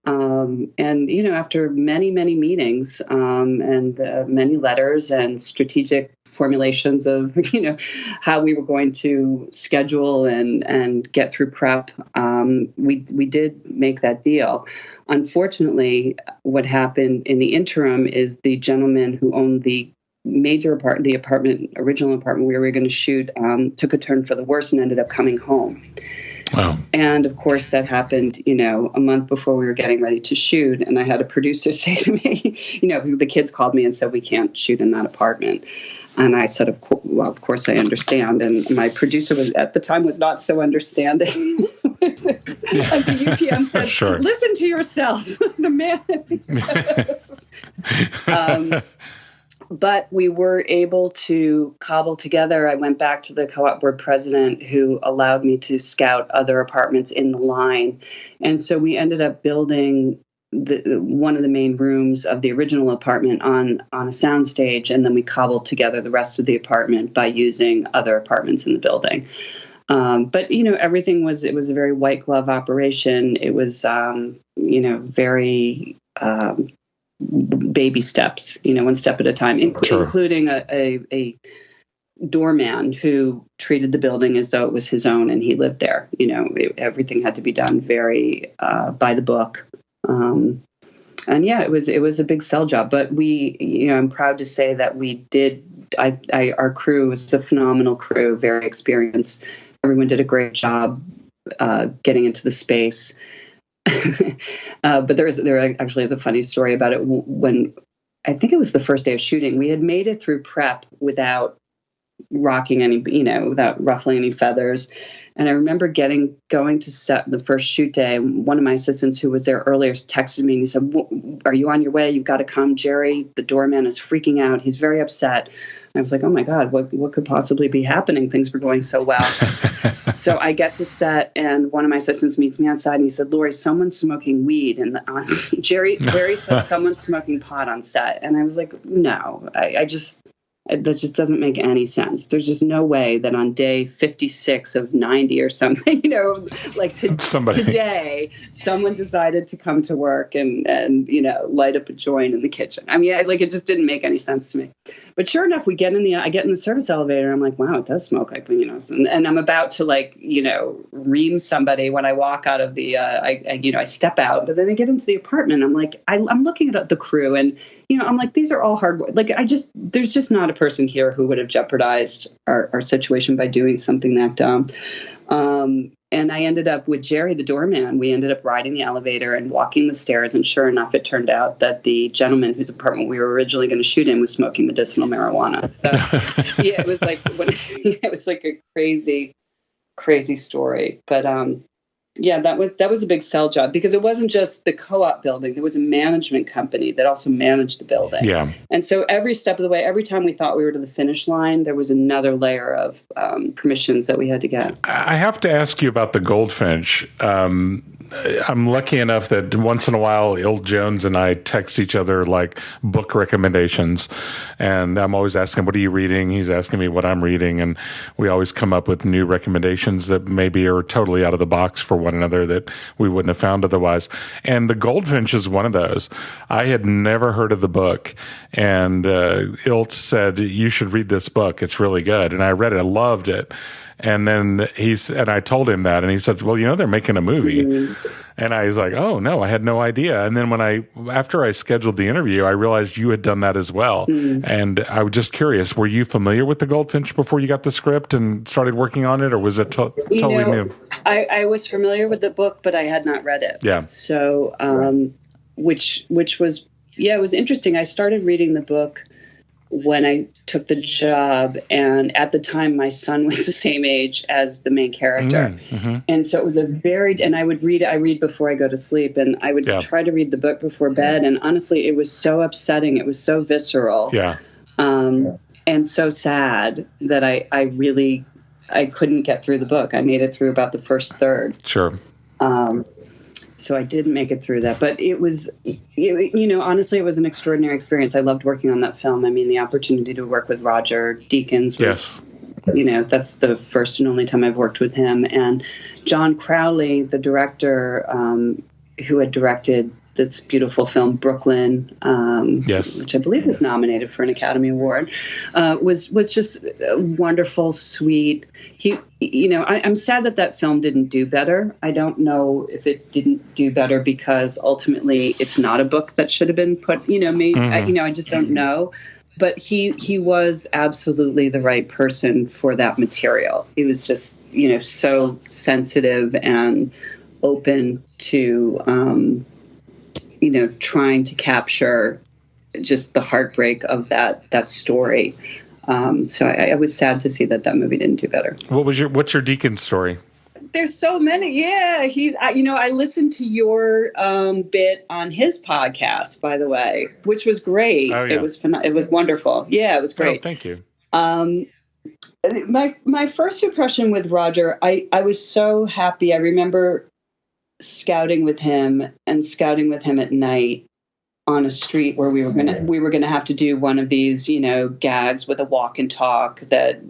After many, many meetings and many letters and strategic formulations of, how we were going to schedule and get through prep, we did make that deal. Unfortunately, what happened in the interim is the gentleman who owned the original apartment where we were going to shoot, took a turn for the worse and ended up coming home. Wow. And of course that happened, a month before we were getting ready to shoot. And I had a producer say to me, the kids called me and said, we can't shoot in that apartment. And I said, of course I understand. And my producer at the time was not so understanding. And the UPM said, sure. Listen to yourself. The man. But we were able to cobble together. I went back to the co-op board president who allowed me to scout other apartments in the line. And so we ended up building one of the main rooms of the original apartment on a soundstage. And then we cobbled together the rest of the apartment by using other apartments in the building. But, everything it was a very white glove operation. It was, very baby steps, one step at a time, including a doorman who treated the building as though it was his own and he lived there. Everything had to be done very by the book. It was a big sell job, but I'm proud to say that we did. Our crew was a phenomenal crew, very experienced. Everyone did a great job getting into the space. But there actually is a funny story about it. When I think it was the first day of shooting, we had made it through prep without rocking any, without ruffling any feathers. And I remember going to set the first shoot day. One of my assistants who was there earlier texted me and he said, "Are you on your way? You've got to come. Jerry, the doorman, is freaking out. He's very upset." And I was like, "Oh my God, what could possibly be happening? Things were going so well." So I get to set, and one of my assistants meets me outside, and he said, "Lauri, someone's smoking weed." And Jerry says someone's smoking pot on set, and I was like, "No, that just doesn't make any sense. There's just no way that on day 56 of 90 or something, today, someone decided to come to work and light up a joint in the kitchen." I mean, it just didn't make any sense to me. But sure enough, I get in the service elevator. I'm like, wow, it does smoke like, and I'm about to ream somebody when I walk out of the, I step out, but then I get into the apartment. I'm like, I'm looking at the crew and, I'm like, these are all hard. There's just not a person here who would have jeopardized our situation by doing something that dumb. And I ended up with Jerry, the doorman. We ended up riding the elevator and walking the stairs. And sure enough, it turned out that the gentleman whose apartment we were originally going to shoot in was smoking medicinal marijuana. So yeah, it was like a crazy crazy story. But yeah, that was a big sell job, because it wasn't just the co-op building. There was a management company that also managed the building. Yeah. And so every step of the way, every time we thought we were to the finish line, there was another layer of permissions that we had to get. I have to ask you about the Goldfinch. I'm lucky enough that once in a while, Il Jones and I text each other like book recommendations. And I'm always asking, what are you reading? He's asking me what I'm reading. And we always come up with new recommendations that maybe are totally out of the box for one another that we wouldn't have found otherwise. And the Goldfinch is one of those. I had never heard of the book. And Ilt said, you should read this book. It's really good. And I read it. I loved it. And then I told him that, and he said, well, they're making a movie. Mm-hmm. And I was like, oh no, I had no idea. And then after I scheduled the interview, I realized you had done that as well. Mm-hmm. And I was just curious, were you familiar with the Goldfinch before you got the script and started working on it, or was it totally new? I was familiar with the book, but I had not read it. Yeah. So, which was, it was interesting. I started reading the book when I took the job, and at the time my son was the same age as the main character. Mm-hmm. And so it was and I read before I go to sleep, and I would try to read the book before bed. And honestly, it was so upsetting. It was so visceral. Yeah. And so sad that I couldn't get through the book. I made it through about the first third. Sure. So I didn't make it through that, but it was, honestly, it was an extraordinary experience. I loved working on that film. I mean, the opportunity to work with Roger Deakins was, that's the first and only time I've worked with him. And John Crowley, the director, who had directed this beautiful film, Brooklyn, which I believe was nominated for an Academy Award, was just wonderful, sweet. I'm sad that film didn't do better. I don't know if it didn't do better because ultimately it's not a book that should have been put, made. Mm-hmm. I just don't know. But he was absolutely the right person for that material. He was just, so sensitive and open to, trying to capture just the heartbreak of that story. So I was sad to see that movie didn't do better. What's your Deakins story? There's so many. Yeah, I listened to your bit on his podcast, by the way, which was great. Oh, yeah. It was wonderful. Yeah, it was great. Oh, thank you. My first impression with Roger, I was so happy. I remember scouting with him at night on a street where we were gonna have to do one of these, gags with a walk and talk that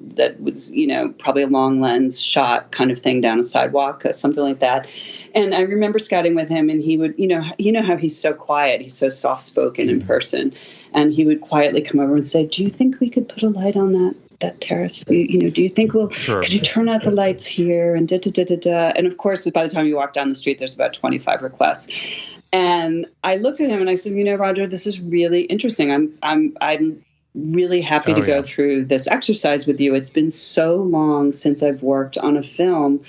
was, probably a long lens shot kind of thing down a sidewalk, something like that. And I remember scouting with him, and he would, how he's so quiet, he's so soft spoken in person, and he would quietly come over and say, "Do you think we could put a light on that terrace? Do you think Sure. Could you turn out the lights here?" And And of course, by the time you walk down the street, there's about 25 requests. And I looked at him and I said, Roger, this is really interesting. I'm really happy to go through this exercise with you. It's been so long since I've worked on a film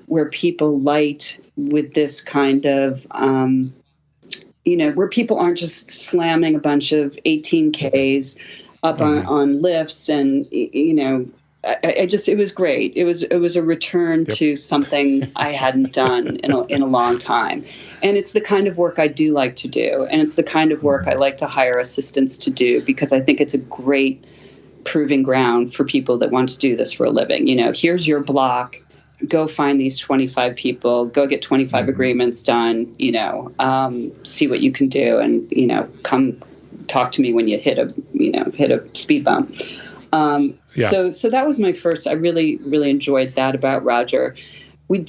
where people light with this kind of, where people aren't just slamming a bunch of 18Ks up on lifts, and it was great. It was a return to something I hadn't done in a long time, and it's the kind of work I do like to do, and it's the kind of work I like to hire assistants to do, because I think it's a great proving ground for people that want to do this for a living. Here's your block. Go find these 25 people. Go get 25 agreements done. See what you can do, and come talk to me when you hit a speed bump. So that was my first. I really, really enjoyed that about Roger. We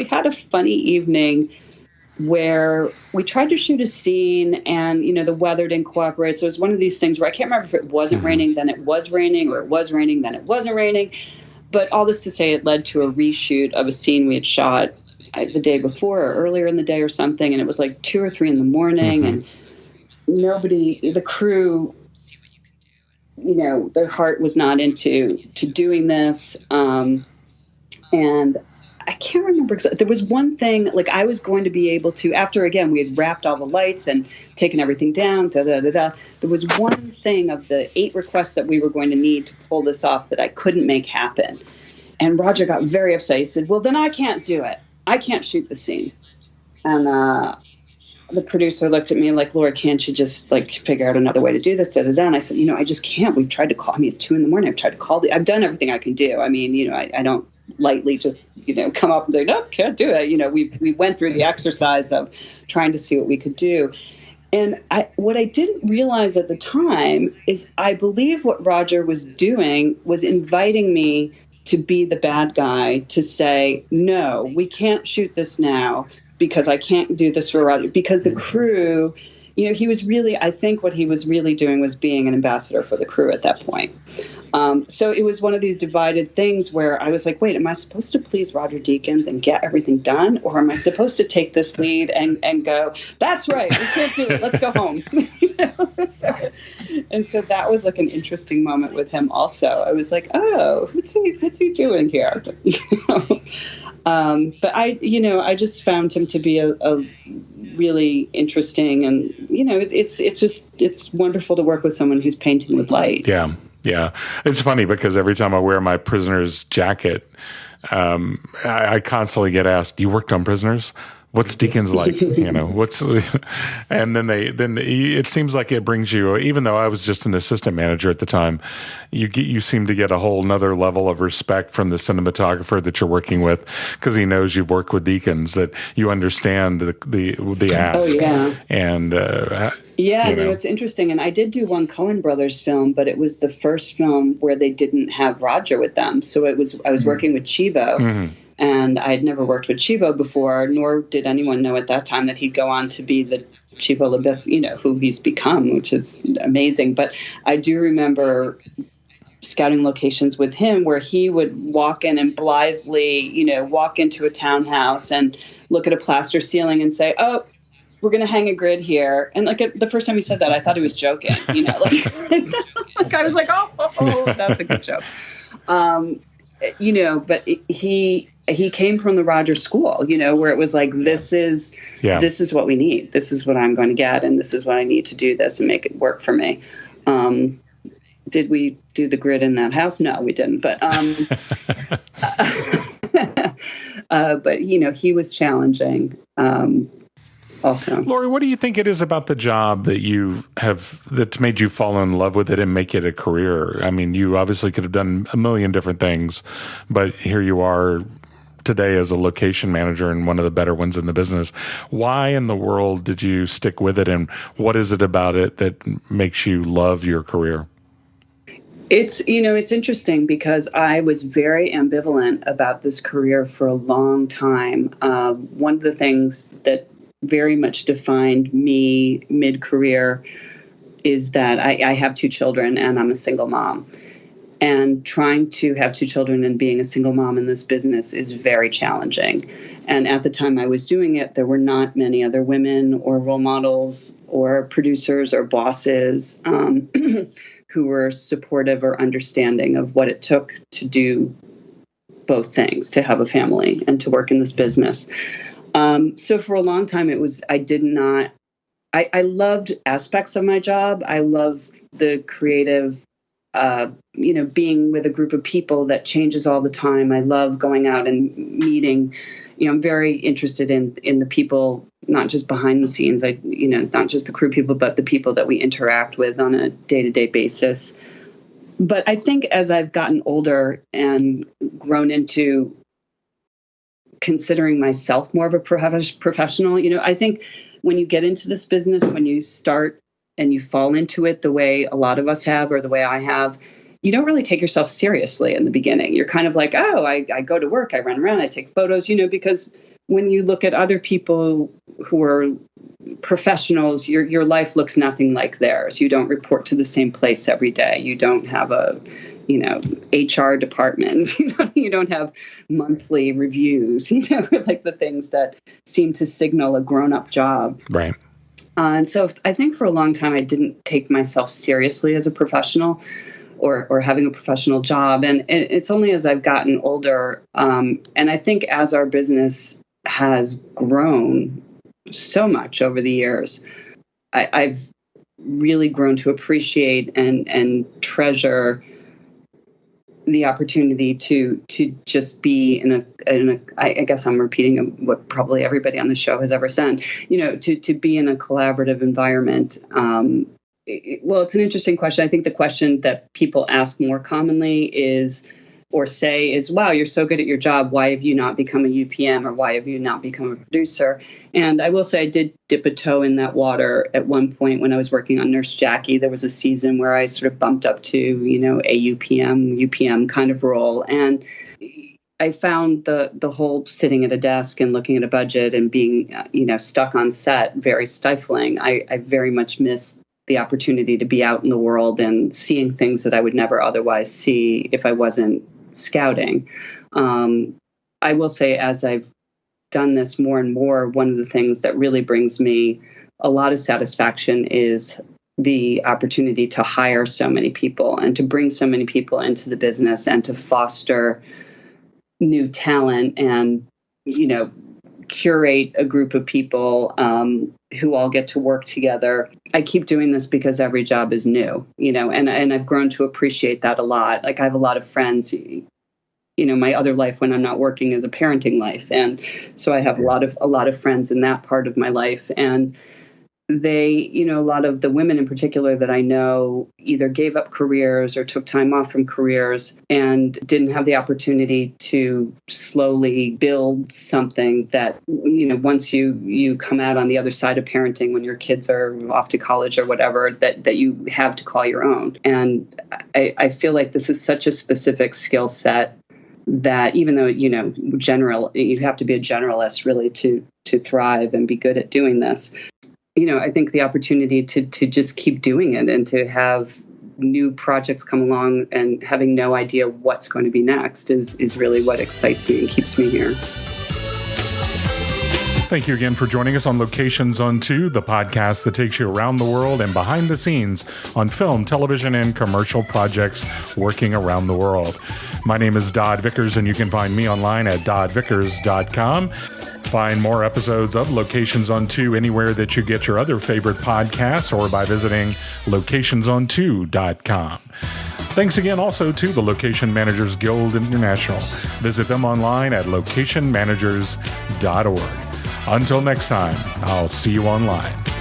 had a funny evening where we tried to shoot a scene, and the weather didn't cooperate. So it was one of these things where I can't remember if it wasn't raining, then it was raining, or it was raining, then it wasn't raining. But all this to say, it led to a reshoot of a scene we had shot the day before or earlier in the day or something, and it was like 2 or 3 in the morning, and the crew, their heart was not into doing this. And I can't remember exactly. There was one thing, like I was going to be able to, after, again, we had wrapped all the lights and taken everything down, there was one thing of the 8 requests that we were going to need to pull this off that I couldn't make happen. And Roger got very upset. He said, well, then I can't do it. I can't shoot the scene. And the producer looked at me like, Laura, can't you just like figure out another way to do this? Da, da, da. And I said, I just can't. We've tried to call. I mean, it's 2 a.m. I've tried to call. I've done everything I can do. I mean, I don't lightly just, come up and say, no, can't do it. We went through the exercise of trying to see what we could do. And what I didn't realize at the time is I believe what Roger was doing was inviting me to be the bad guy, to say, no, we can't shoot this now because I can't do this for Roger. Because the crew, he was really, I think what he was really doing was being an ambassador for the crew at that point. So it was one of these divided things where I was like, wait, am I supposed to please Roger Deakins and get everything done? Or am I supposed to take this lead and go, that's right, we can't do it, let's go home. So that was like an interesting moment with him also. I was like, oh, what's he doing here? But I just found him to be a really interesting, and it's wonderful to work with someone who's painting with light. Yeah. It's funny because every time I wear my Prisoners jacket, I constantly get asked, "You worked on Prisoners? What's Deakins like?" And then it seems like it brings you, even though I was just an assistant manager at the time, you seem to get a whole nother level of respect from the cinematographer that you're working with, because he knows you've worked with Deakins, that you understand the ask. Oh, yeah. And it's interesting. And I did do one Coen Brothers film, but it was the first film where they didn't have Roger with them. So I was working with Chivo. Mm-hmm. And I had never worked with Chivo before, nor did anyone know at that time that he'd go on to be the Chivo LaBeouf, who he's become, which is amazing. But I do remember scouting locations with him where he would walk in and blithely, walk into a townhouse and look at a plaster ceiling and say, oh, we're going to hang a grid here. And like the first time he said that, I thought he was joking, like I was like, oh, that's a good joke. But he came from the Roger school, where it was like, this is what we need. This is what I'm going to get. And this is what I need to do this and make it work for me. Did we do the grid in that house? No, we didn't. But, he was challenging, also. Lauri, what do you think it is about the job that's made you fall in love with it and make it a career? I mean, you obviously could have done a million different things, but here you are today as a location manager and one of the better ones in the business. Why in the world did you stick with it, and what is it about it that makes you love your career? It's interesting because I was very ambivalent about this career for a long time. One of the things that very much defined me mid-career is that I have 2 children and I'm a single mom. And trying to have 2 children and being a single mom in this business is very challenging. And at the time I was doing it, there were not many other women or role models or producers or bosses who were supportive or understanding of what it took to do both things, to have a family and to work in this business. So for a long time, I loved aspects of my job. I loved the creative, being with a group of people that changes all the time. I love going out and meeting. I'm very interested in the people, not just behind the scenes, not just the crew people, but the people that we interact with on a day-to-day basis. But I think as I've gotten older and grown into considering myself more of a professional, I think when you get into this business, when you start and you fall into it the way a lot of us have, or the way I have, you don't really take yourself seriously in the beginning. You're kind of like, oh, I go to work, I run around, I take photos, because when you look at other people who are professionals, your life looks nothing like theirs. You don't report to the same place every day. You don't have a HR department. You don't have monthly reviews, like the things that seem to signal a grown-up job. Right. And so I think for a long time, I didn't take myself seriously as a professional or having a professional job. And it's only as I've gotten older, and I think as our business has grown so much over the years, I've really grown to appreciate and treasure the opportunity to just be in a I guess I'm repeating what probably everybody on the show has ever said, to be in a collaborative environment. Well, it's an interesting question. I think the question that people ask more commonly is, wow, you're so good at your job. Why have you not become a UPM, or why have you not become a producer? And I will say I did dip a toe in that water at one point when I was working on Nurse Jackie. There was a season where I sort of bumped up to, a UPM kind of role. And I found the whole sitting at a desk and looking at a budget and being, stuck on set very stifling. I very much missed the opportunity to be out in the world and seeing things that I would never otherwise see if I wasn't scouting. I will say, as I've done this more and more, one of the things that really brings me a lot of satisfaction is the opportunity to hire so many people and to bring so many people into the business and to foster new talent and, curate a group of people who all get to work together. I keep doing this because every job is new, and I've grown to appreciate that a lot. Like, I have a lot of friends, my other life when I'm not working is a parenting life. And so I have a lot of friends in that part of my life. And they, a lot of the women in particular that I know either gave up careers or took time off from careers and didn't have the opportunity to slowly build something that, once you come out on the other side of parenting, when your kids are off to college or whatever, that you have to call your own. And I feel like this is such a specific skill set that even though, you have to be a generalist really to thrive and be good at doing this. I think the opportunity to just keep doing it and to have new projects come along and having no idea what's going to be next is really what excites me and keeps me here. Thank you again for joining us on Locations on 2, the podcast that takes you around the world and behind the scenes on film, television, and commercial projects working around the world. My name is Dodd Vickers, and you can find me online at doddvickers.com. Find more episodes of Locations on 2 anywhere that you get your other favorite podcasts or by visiting locationson2.com. Thanks again also to the Location Managers Guild International. Visit them online at locationmanagers.org. Until next time, I'll see you online.